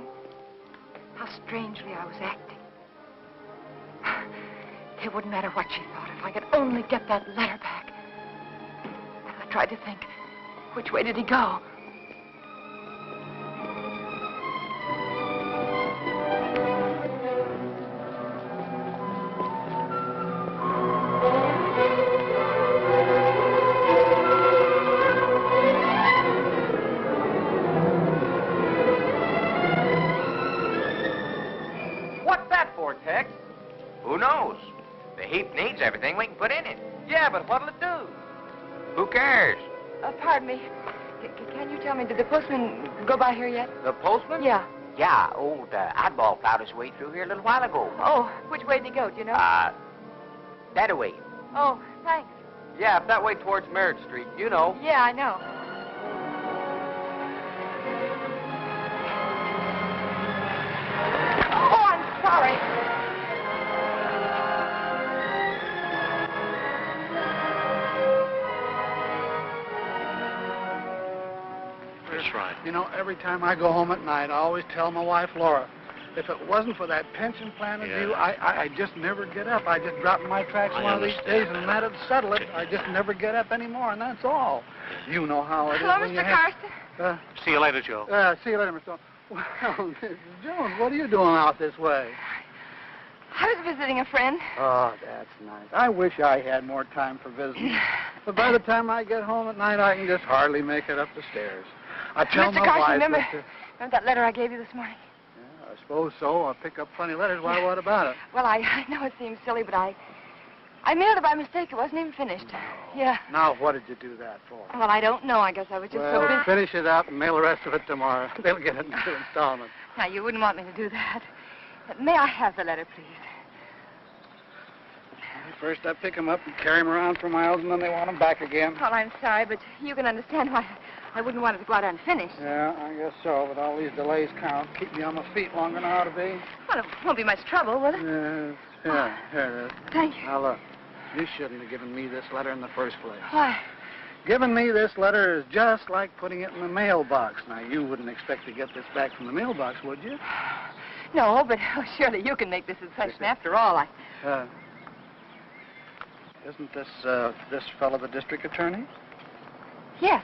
How strangely I was acting. It wouldn't matter what she thought if I could only get that letter back. I tried to think, which way did he go? Who knows? The heap needs everything we can put in it. Yeah, but what'll it do? Who cares? Pardon me. Can you tell me, did the postman go by here yet? The postman? Yeah. Yeah, old Oddball plowed his way through here a little while ago. Oh, which way did he go, do you know? That-a-way. Oh, thanks. Yeah, up that way towards Merritt Street. You know. Yeah, I know. Oh, I'm sorry. That's right. You know, every time I go home at night, I always tell my wife, Laura, if it wasn't for that pension plan of you, I just never get up. I just drop in my tracks one of these days, and that'd settle it. I just never get up anymore, and that's all. You know how it is. Hello, when Mr. you have... Carson. See you later, Joe. See you later, Mr. Well, Mrs. Jones, what are you doing out this way? I was visiting a friend. Oh, that's nice. I wish I had more time for visiting. But by the time I get home at night, I can just hardly make it up the stairs. I tell Mr. my Carson, wife remember that, that letter I gave you this morning? Yeah, I suppose so. I'll pick up plenty of letters. Why, what about it? Well, I know it seems silly, but I mailed it by mistake. It wasn't even finished. Yeah. Now, what did you do that for? Well, I don't know. I guess I was just so busy. Finish it up and mail the rest of it tomorrow. They'll get it in 2 installments. Now, you wouldn't want me to do that. May I have the letter, please? First, I pick them up and carry them around for miles, and then they want them back again. Well, I'm sorry, but you can understand why I wouldn't want it to go out unfinished. Yeah, I guess so, but all these delays count. Keep me on my feet longer than I ought to be. Well, it won't be much trouble, will it? Yes. Yeah, here it is. Thank you. Now, look, you shouldn't have given me this letter in the first place. Why? Giving me this letter is just like putting it in the mailbox. Now, you wouldn't expect to get this back from the mailbox, would you? No, but surely you can make this a session. After all, Isn't this fellow the district attorney? Yes.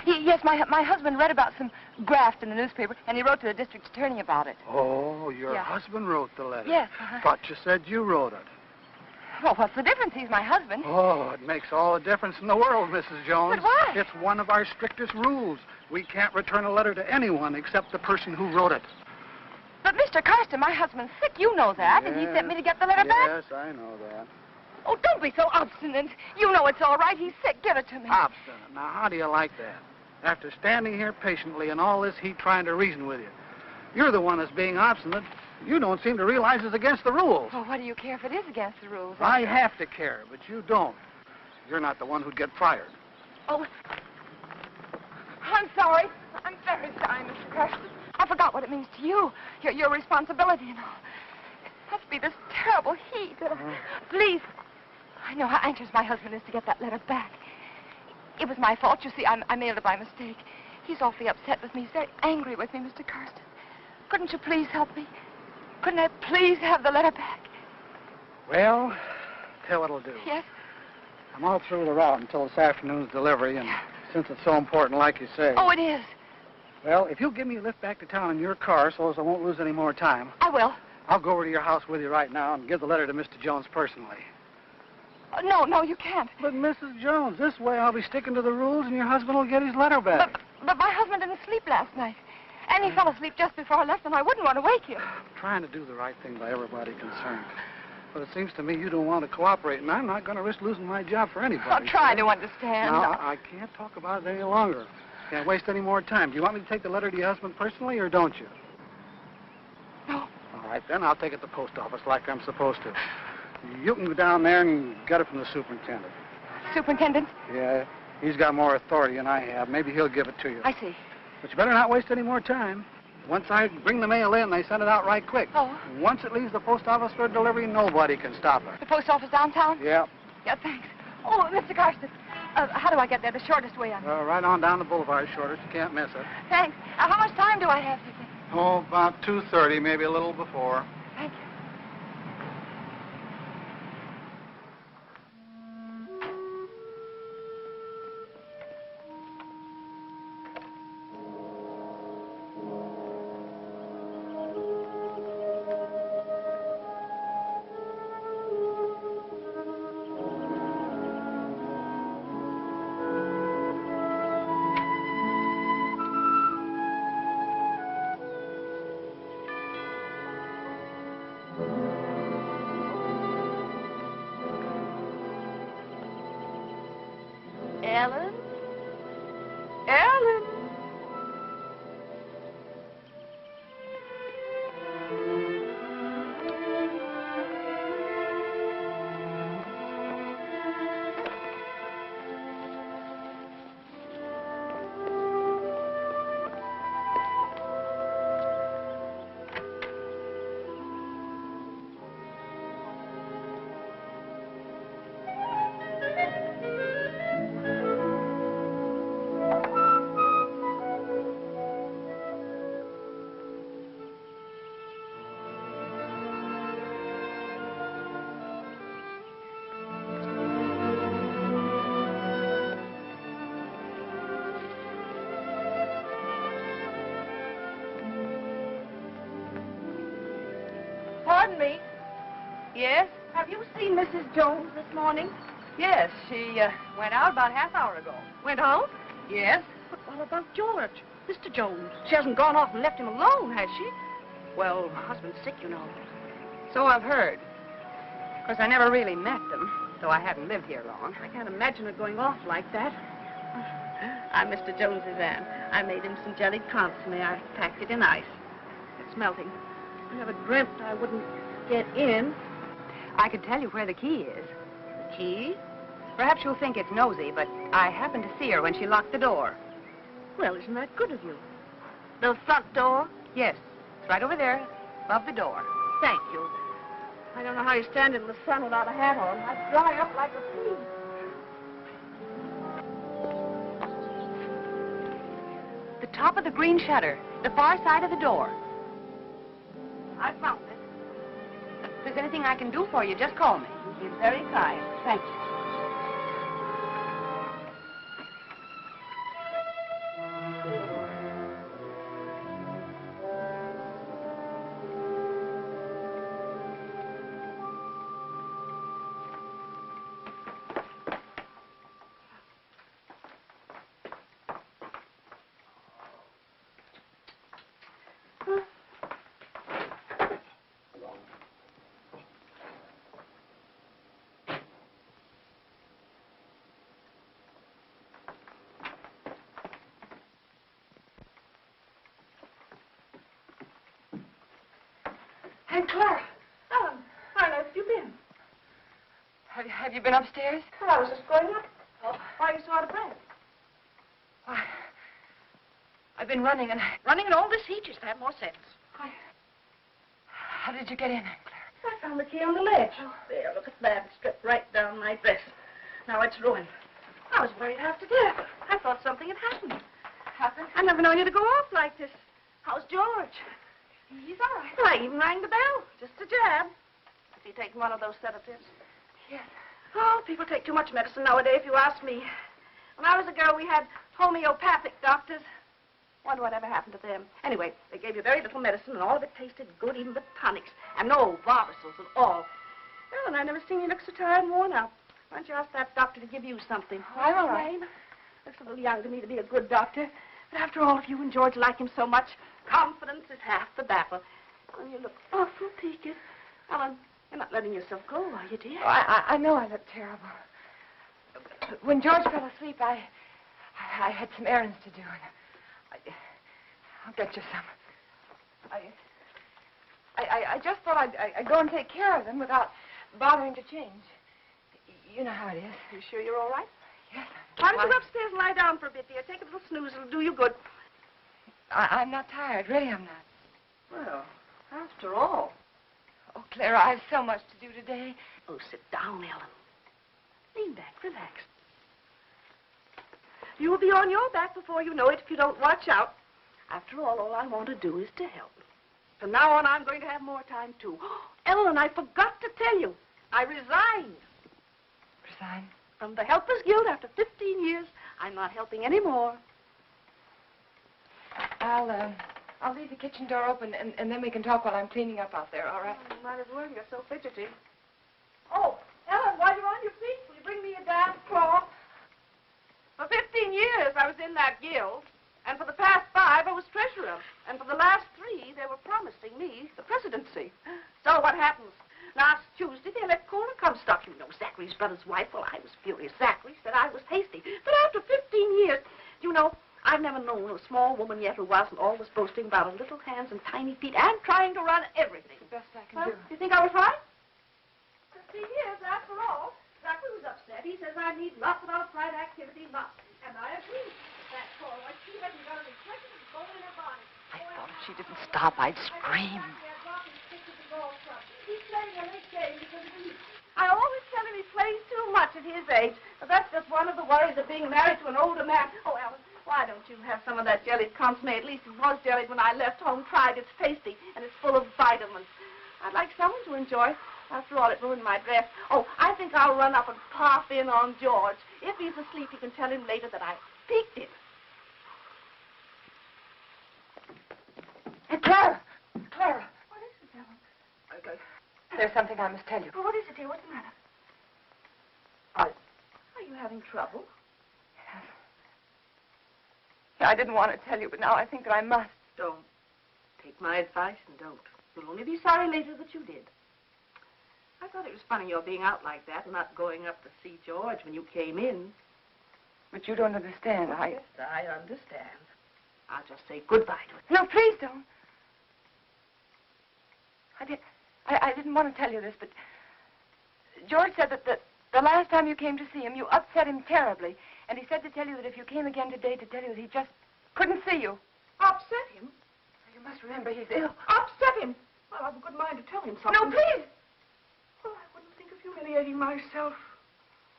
Yes, my husband read about some graft in the newspaper, and he wrote to the district attorney about it. Oh, your husband wrote the letter? Yes. Thought you said you wrote it. Well, what's the difference? He's my husband. Oh, it makes all the difference in the world, Mrs. Jones. But why? It's one of our strictest rules. We can't return a letter to anyone except the person who wrote it. But, Mr. Carson, my husband's sick. You know that, and he sent me to get the letter back. Yes, I know that. Oh, don't be so obstinate. You know it's all right. He's sick. Give it to me. Obstinate. Now, how do you like that? After standing here patiently in all this heat trying to reason with you, you're the one that's being obstinate. You don't seem to realize it's against the rules. Well, what do you care if it is against the rules? I have to care, but you don't. You're not the one who'd get fired. Oh, I'm sorry. I'm very sorry, Mr. Carson. I forgot what it means to you. Your responsibility and all. It must be this terrible heat. Please. I know how anxious my husband is to get that letter back. It was my fault. You see, I mailed it by mistake. He's awfully upset with me. He's very angry with me, Mr. Carson. Couldn't you please help me? Couldn't I please have the letter back? Well, tell what I'll do. Yes? I'm all through the route until this afternoon's delivery, and since it's so important, like you say... Oh, it is. Well, if you'll give me a lift back to town in your car so as I won't lose any more time... I will. I'll go over to your house with you right now and give the letter to Mr. Jones personally. No, you can't. But, Mrs. Jones, this way I'll be sticking to the rules and your husband will get his letter back. But my husband didn't sleep last night. And he fell asleep just before I left, and I wouldn't want to wake you. I'm trying to do the right thing by everybody concerned. But it seems to me you don't want to cooperate, and I'm not going to risk losing my job for anybody. I'll try to understand. No, I can't talk about it any longer. Can't waste any more time. Do you want me to take the letter to your husband personally, or don't you? No. All right, then I'll take it to the post office like I'm supposed to. You can go down there and get it from the superintendent. Superintendent? Yeah, he's got more authority than I have. Maybe he'll give it to you. I see. But you better not waste any more time. Once I bring the mail in, they send it out right quick. Oh. Once it leaves the post office for delivery, nobody can stop it. The post office downtown? Yeah. Yeah, thanks. Oh, Mr. Carson, how do I get there? The shortest way on. Right on down the boulevard, shortest. You can't miss it. Thanks. How much time do I have, do you think? Oh, about 2:30, maybe a little before. Thank you. Ellen? Ellen? Pardon me. Yes? Have you seen Mrs. Jones this morning? Yes, she went out about half hour ago. Went out? Yes? But what about George? Mr. Jones. She hasn't gone off and left him alone, has she? Well, her husband's sick, you know. So I've heard. Of course, I never really met them, though I haven't lived here long. I can't imagine her going off like that. I'm Mr. Jones's aunt. I made him some jellied consomme. I packed it in ice. It's melting. I never dreamt I wouldn't get in. I could tell you where the key is. The key? Perhaps you'll think it's nosy, but I happened to see her when she locked the door. Well, isn't that good of you? The front door? Yes, it's right over there, above the door. Thank you. I don't know how you stand in the sun without a hat on. I'd dry up like a pea. The top of the green shutter, the far side of the door. I found it. If there's anything I can do for you, just call me. You're very kind. Thank you. Hey, Clara. Ellen, where on earth have you been? Have you been upstairs? Well, I was just going up. Oh, why are you so out of breath? Why, I've been running and... Running in all this heat, you should have more sense. How did you get in, Aunt Claire? I found the key on the ledge. Oh, there, look at that. It's stripped right down my dress. Now it's ruined. I was worried half to death. I thought something had happened. Happened? I never known you to go off like this. How's George? He's all right. Well, I even rang the bell. Just a jab. Is he taking one of those sedatives? Yes. Oh, people take too much medicine nowadays, if you ask me. When I was a girl, we had homeopathic doctors. Wonder whatever happened to them. Anyway, they gave you very little medicine, and all of it tasted good, even the tonics. And no barbitals at all. Well, and I never seen you look so tired and worn out. Why don't you ask that doctor to give you something? I'm all right. Looks a little young to me to be a good doctor. But after all, if you and George like him so much, confidence is half the battle. Ellen, you look awful peaked. Ellen, you're not letting yourself go, are you, dear? Oh, I know I look terrible. When George fell asleep, I had some errands to do, and I'll get you some. I just thought I'd go and take care of them without bothering to change. You know how it is. You sure you're all right? Yes. Why don't you go upstairs and lie down for a bit, dear? Take a little snooze. It'll do you good. I'm not tired. Really, I'm not. Well, after all. Oh, Clara, I have so much to do today. Oh, sit down, Ellen. Lean back. Relax. You'll be on your back before you know it if you don't watch out. After all I want to do is to help. From now on, I'm going to have more time, too. Ellen, I forgot to tell you. I resigned. Resign? From the Helpers Guild after 15 years. I'm not helping anymore. I'll leave the kitchen door open, and then we can talk while I'm cleaning up out there, all right? Oh, you might as well. You're so fidgety. Oh, Ellen, while you're on your feet, will you bring me a damp cloth? For 15 years, I was in that guild. And for the past 5, I was treasurer. And for the last 3, they were promising me the presidency. So what happens? Last Tuesday, they let Cora Comstock. You know, Zachary's brother's wife. Well, I was furious. Zachary said I was hasty. But after 15 years, you know, I've never known a small woman yet who wasn't always boasting about her little hands and tiny feet and trying to run everything. The best I can do. You think I was right? 15 years, after all. Zachary was upset. He says I need lots of outside activity, lots. And I agree. That Cora, she hasn't got any questions going in her body. I thought if she didn't stop, I'd scream. He's playing a late game because of me. I always tell him he plays too much at his age, but that's just one of the worries of being married to an older man. Oh, Alan, why don't you have some of that jellied consomme? At least it was jellied when I left home. Tried. It's tasty, and it's full of vitamins. I'd like someone to enjoy. After all, it ruined my dress. Oh, I think I'll run up and pop in on George. If he's asleep, you can tell him later that I peeked him. Hey, Clara! Clara! What is it, Ellen? There's something I must tell you. Well, what is it, dear? What's the matter? Are you having trouble? Yes. I didn't want to tell you, but now I think that I must. Don't. Take my advice and don't. You'll only be sorry later that you did. I thought it was funny your being out like that and not going up to see George when you came in. But you don't understand. Yes, I understand. I'll just say goodbye to it. No, please don't. I didn't want to tell you this, but George said that the last time you came to see him, you upset him terribly. And he said to tell you that if you came again today, to tell you that he just couldn't see you. Upset him? You must remember he's ill. Upset him? Well, I've a good mind to tell him something. No, please! Well, I wouldn't think of humiliating myself.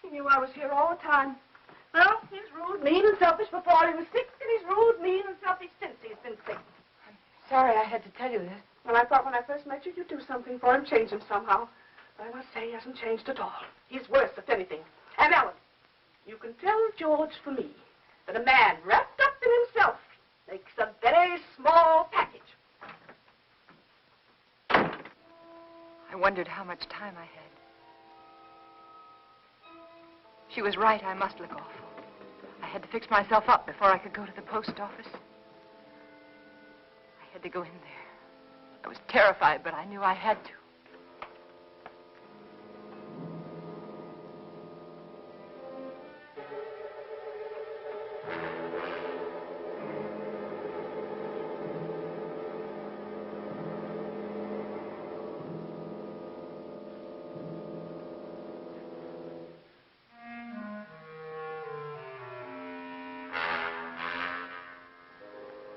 He knew I was here all the time. Well, he's rude, mean, and selfish before he was sick, and he's rude, mean, and selfish since he's been sick. I'm sorry I had to tell you this. Well, I thought when I first met you, you'd do something for him, change him somehow. But I must say he hasn't changed at all. He's worse, if anything. And Ellen, you can tell George for me that a man wrapped up in himself makes a very small package. I wondered how much time I had. She was right. I must look awful. I had to fix myself up before I could go to the post office. I had to go in there. I was terrified, but I knew I had to.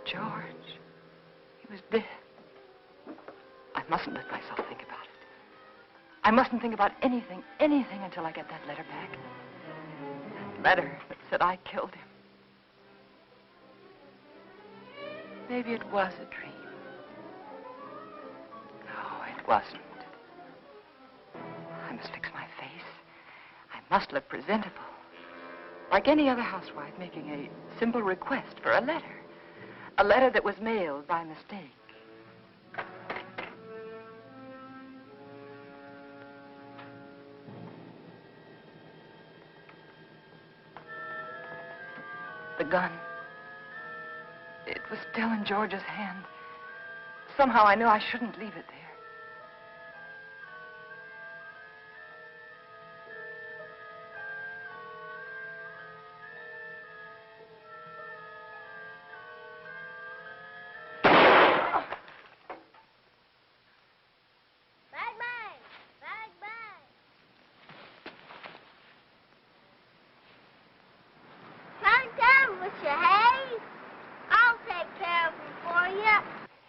George, he was dead. I mustn't let myself think about it. I mustn't think about anything until I get that letter back. That letter that said I killed him. Maybe it was a dream. No, it wasn't. I must fix my face. I must look presentable. Like any other housewife making a simple request for a letter. A letter that was mailed by mistake. The gun. It was still in George's hand. Somehow I knew I shouldn't leave it there.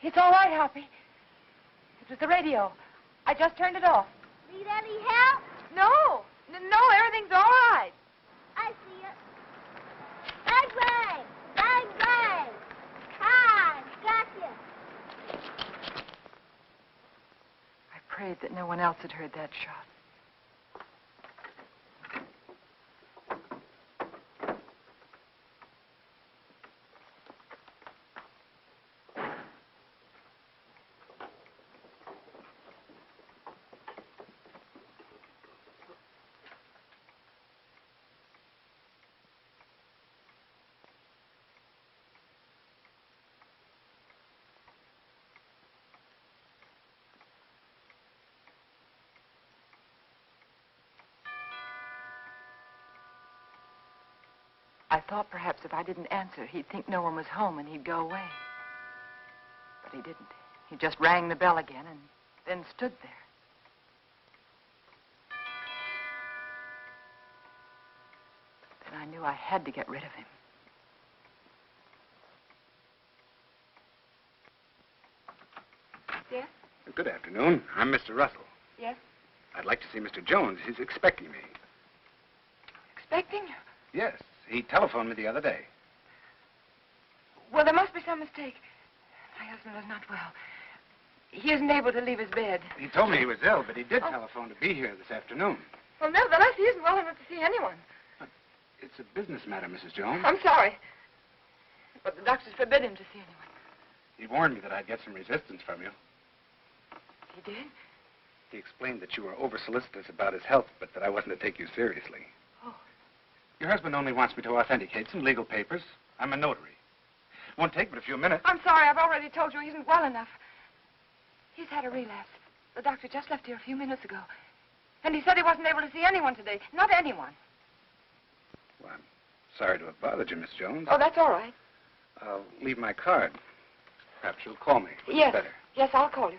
It's all right, Hoppy. It was the radio. I just turned it off. Need any help? No, everything's all right. I see it. Bang, bang! Bang, bang! Hi, gotcha. I prayed that no one else had heard that shot. I thought perhaps if I didn't answer, he'd think no one was home and he'd go away. But he didn't. He just rang the bell again and then stood there. Then I knew I had to get rid of him. Yes? Good afternoon. I'm Mr. Russell. Yes? I'd like to see Mr. Jones. He's expecting me. Expecting? Yes. He telephoned me the other day. Well, there must be some mistake. My husband is not well. He isn't able to leave his bed. He told me he was ill, but he did telephone to be here this afternoon. Well, nevertheless, he isn't well enough to see anyone. But it's a business matter, Mrs. Jones. I'm sorry. But the doctors forbid him to see anyone. He warned me that I'd get some resistance from you. He did? He explained that you were over-solicitous about his health, but that I wasn't to take you seriously. Oh. Your husband only wants me to authenticate some legal papers. I'm a notary. Won't take but a few minutes. I'm sorry. I've already told you he isn't well enough. He's had a relapse. The doctor just left here a few minutes ago. And he said he wasn't able to see anyone today. Not anyone. Well, I'm sorry to have bothered you, Miss Jones. Oh, that's all right. I'll leave my card. Perhaps you'll call me. Yes. Better. Yes, I'll call you.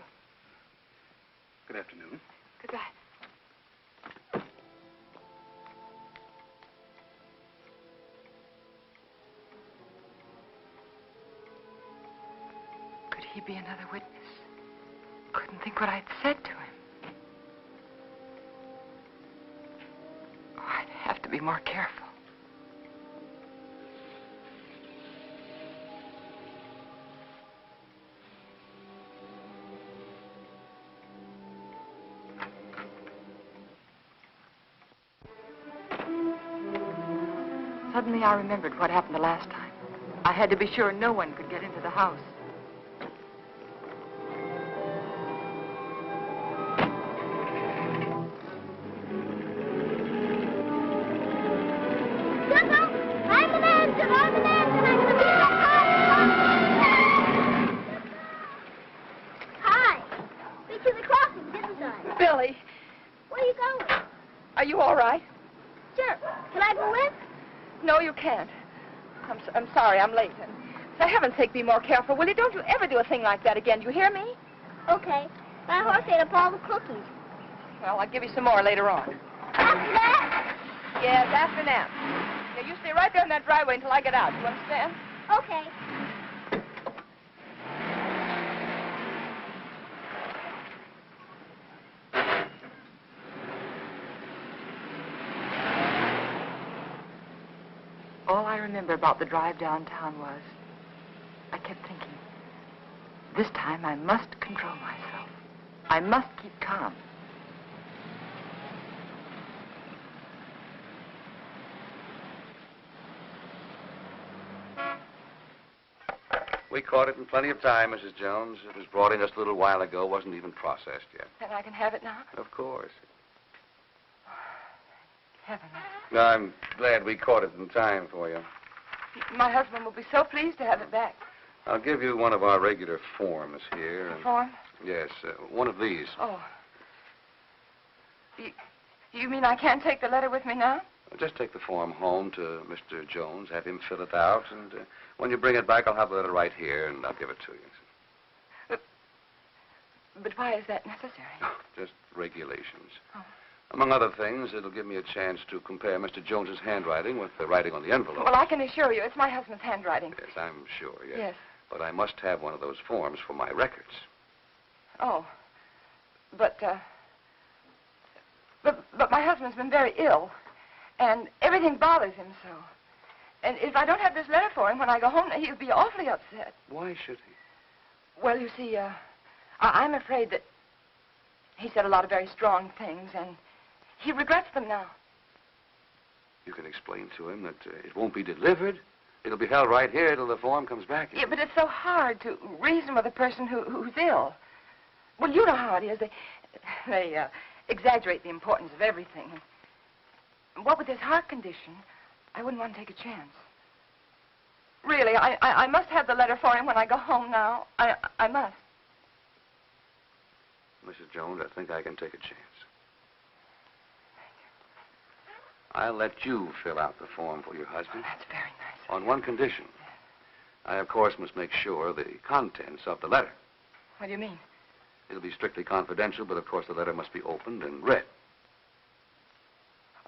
Good afternoon. Goodbye. Could he be another witness? Couldn't think what I'd said to him. Oh, I'd have to be more careful. Suddenly I remembered what happened the last time. I had to be sure no one could get into the house. Hi. Been to the crossing, didn't I? Billy. Where are you going? Are you all right? Sure. Can I go in? No, you can't. I'm sorry, I'm late. And for heaven's sake, be more careful, will you? Don't you ever do a thing like that again. Do you hear me? Okay. My horse ate up all the cookies. Well, I'll give you some more later on. After that? Yes, after nap. Now, you stay right there in that driveway until I get out. You understand? Okay. All I remember about the drive downtown was I kept thinking, this time I must control myself. I must keep calm. We caught it in plenty of time, Mrs. Jones. It was brought in just a little while ago. Wasn't even processed yet. And I can have it now? Of course. Heaven. No, I'm glad we caught it in time for you. My husband will be so pleased to have it back. I'll give you one of our regular forms here. A form? Yes, one of these. Oh. You mean I can't take the letter with me now? Just take the form home to Mr. Jones, have him fill it out, and when you bring it back, I'll have the letter right here, and I'll give it to you. But why is that necessary? Just regulations. Oh. Among other things, it'll give me a chance to compare Mr. Jones's handwriting with the writing on the envelope. Well, I can assure you it's my husband's handwriting. Yes, I'm sure, yes. Yes. But I must have one of those forms for my records. Oh. But my husband's been very ill, and everything bothers him so. And if I don't have this letter for him when I go home, he'll be awfully upset. Why should he? Well, you see, I'm afraid that he said a lot of very strong things, and he regrets them now. You can explain to him that it won't be delivered. It'll be held right here till the form comes back. Yeah, but it's so hard to reason with a person who's ill. Well, you know how it is. They exaggerate the importance of everything. And what with his heart condition, I wouldn't want to take a chance. Really, I must have the letter for him when I go home now. I must. Mrs. Jones, I think I can take a chance. I'll let you fill out the form for your husband. That's very nice. On one condition. I, of course, must make sure the contents of the letter. What do you mean? It'll be strictly confidential, but of course the letter must be opened and read.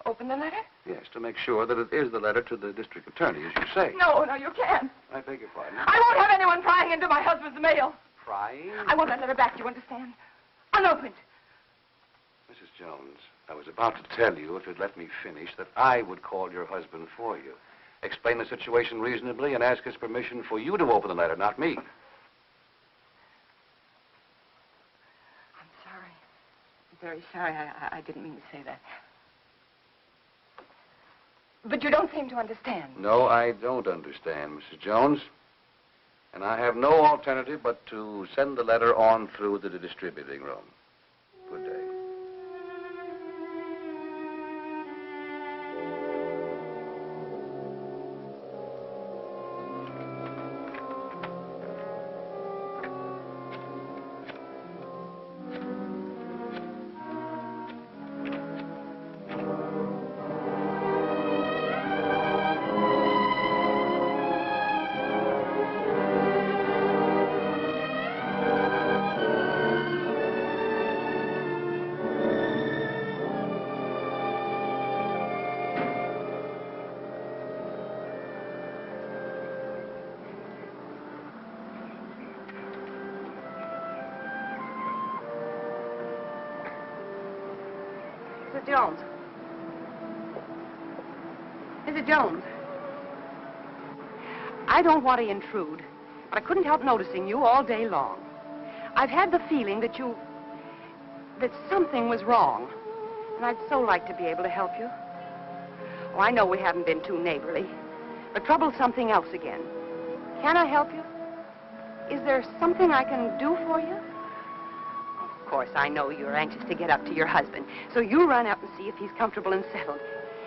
Open the letter? Yes, to make sure that it is the letter to the district attorney, as you say. No, you can't. I beg your pardon. I won't have anyone prying into my husband's mail. Prying? I want that letter back, you understand? Unopened. Mrs. Jones, I was about to tell you, if you'd let me finish, that I would call your husband for you. Explain the situation reasonably and ask his permission for you to open the letter, not me. I'm sorry. I'm very sorry. I didn't mean to say that. But you don't seem to understand. No, I don't understand, Mrs. Jones. And I have no alternative but to send the letter on through to the distributing room. Good day. Mrs. Jones. Mrs. Jones. I don't want to intrude, but I couldn't help noticing you all day long. I've had the feeling that something was wrong, and I'd so like to be able to help you. Oh, I know we haven't been too neighborly, but trouble's something else again. Can I help you? Is there something I can do for you? Of course, I know you're anxious to get up to your husband, so you run up and see if he's comfortable and settled,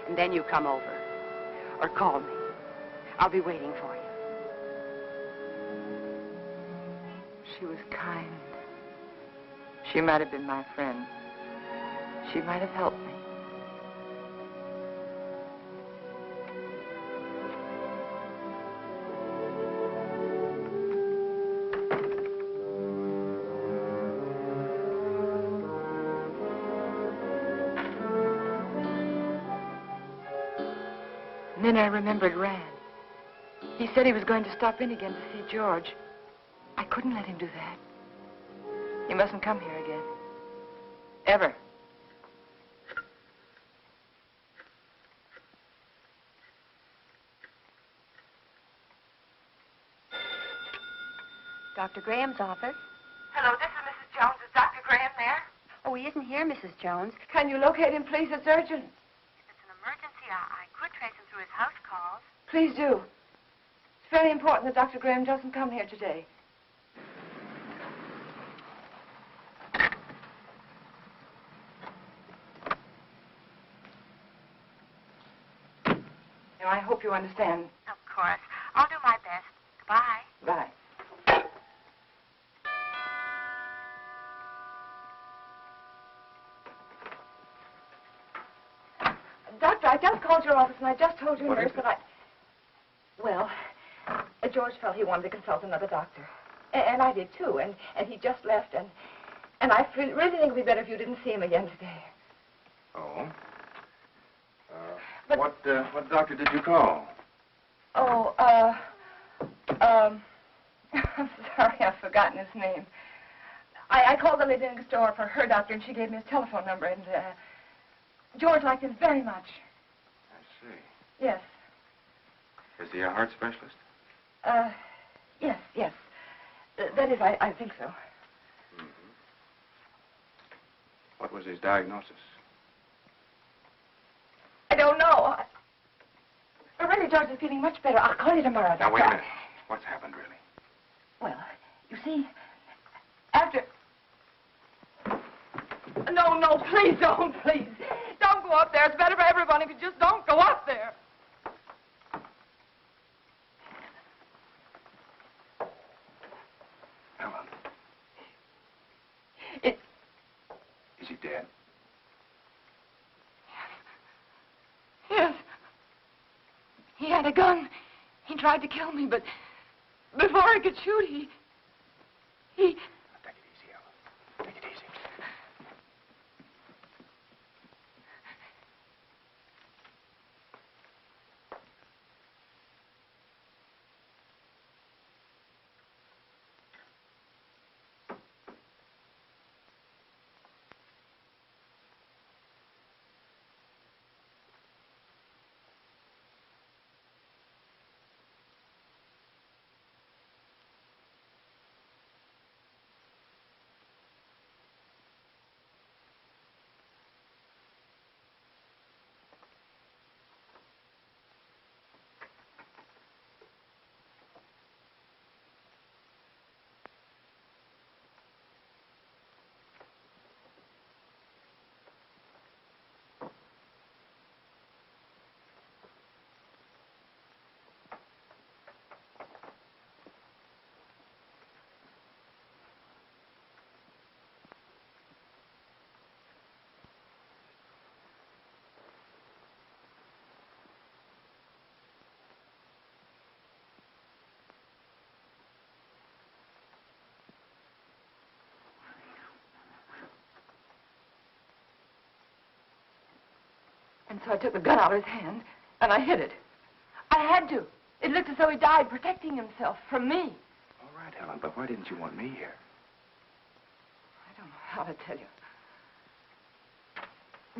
and then you come over. Or call me. I'll be waiting for you. She was kind. She might have been my friend. She might have helped me. And then I remembered Rand. He said he was going to stop in again to see George. I couldn't let him do that. He mustn't come here again. Ever. Dr. Graham's office. Hello, this is Mrs. Jones. Is Dr. Graham there? Oh, he isn't here, Mrs. Jones. Can you locate him, please? It's urgent. If it's an emergency, I could trace him through his house calls. Please do. It's very important that Dr. Graham doesn't come here today. Now, I hope you understand. Of course. I'll do my best. Goodbye. Bye. Doctor, I just called your office and I just told your nurse that I... Well, George felt he wanted to consult another doctor. And I did, too. And he just left. And I really think it would be better if you didn't see him again today. Oh? What doctor did you call? Oh, I'm sorry, I've forgotten his name. I called the lady next door for her doctor, and she gave me his telephone number, and George liked him very much. I see. Yes. Is he a heart specialist? Yes. That is, I think so. Mm-hmm. What was his diagnosis? I don't know. But really, George is feeling much better. I'll call you tomorrow. Now, wait a minute. What's happened, really? Well, you see, after... No, please don't, please. Don't go up there. It's better for everyone if you just don't go up there. Helen. Is he dead? Yes. He had a gun. He tried to kill me, but before he could shoot, he... Take it easy, Helen. Take it easy. And so I took the gun out of his hand, and I hid it. I had to. It looked as though he died protecting himself from me. All right, Helen, but why didn't you want me here? I don't know how to tell you.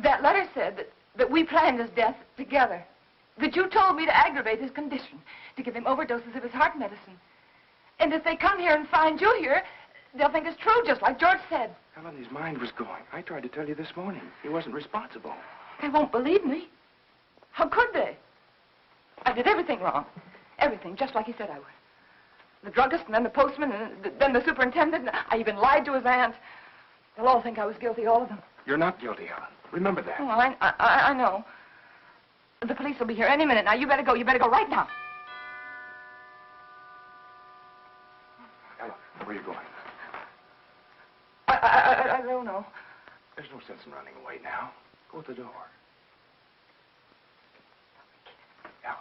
That letter said that we planned his death together. That you told me to aggravate his condition, to give him overdoses of his heart medicine. And if they come here and find you here, they'll think it's true, just like George said. Helen, his mind was going. I tried to tell you this morning. He wasn't responsible. They won't believe me. How could they? I did everything wrong. Everything, just like he said I would. The druggist, and then the postman, and then the superintendent. And I even lied to his aunt. They'll all think I was guilty, all of them. You're not guilty, Helen. Remember that. Oh, I know. The police will be here any minute. Now, you better go. You better go right now. Helen, where are you going? I don't know. There's no sense in running away now. Go to the door. Helen.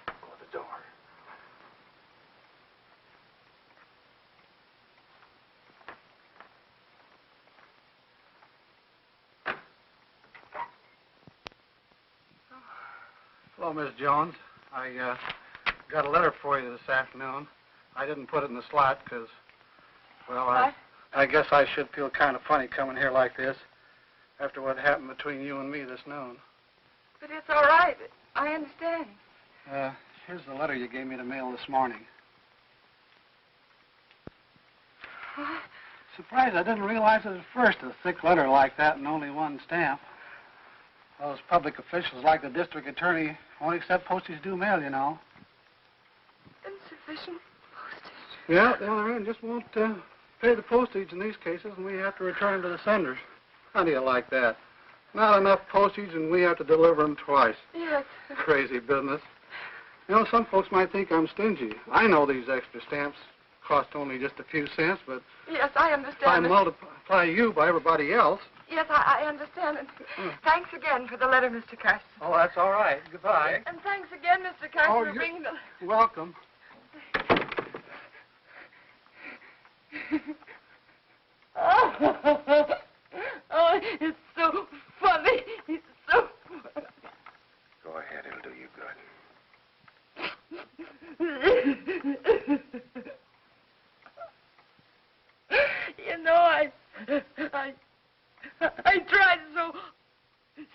Go to the door. Hello, Miss Jones. I got a letter for you this afternoon. I didn't put it in the slot because, well, I guess I should feel kind of funny coming here like this after what happened between you and me this noon. But it's all right. I understand. Here's the letter you gave me to mail this morning. What? Surprised I didn't realize it at first, a thick letter like that and only one stamp. Those public officials like the district attorney won't accept postage due mail, you know. Insufficient postage? Yeah, the other end just won't pay the postage in these cases, and we have to return them to the senders. How do you like that? Not enough postage, and we have to deliver them twice. Yes. Crazy business. You know, some folks might think I'm stingy. I know these extra stamps cost only just a few cents, but yes, I understand. if I multiply you by everybody else... Yes, yes, I understand. And thanks again for the letter, Mr. Carson. Oh, that's all right. Goodbye. And thanks again, Mr. Carson, for bringing the... Welcome. Oh, it's so funny. It's so funny. Go ahead, it'll do you good. You know, I tried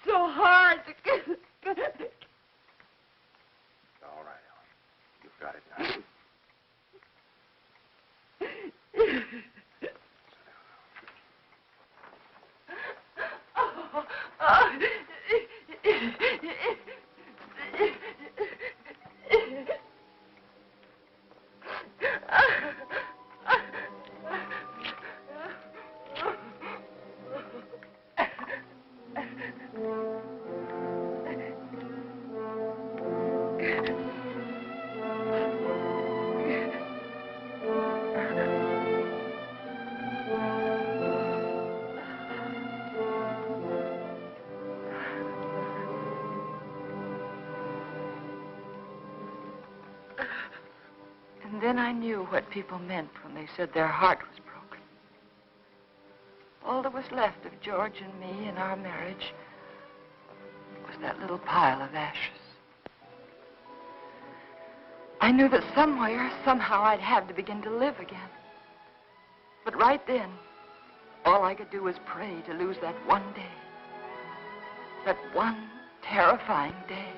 so hard to get... All right, Ellen. You've got it now. And then I knew what people meant when they said their heart was broken. All that was left of George and me in our marriage was that little pile of ashes. I knew that somewhere, somehow, I'd have to begin to live again. But right then, all I could do was pray to lose that one day. That one terrifying day.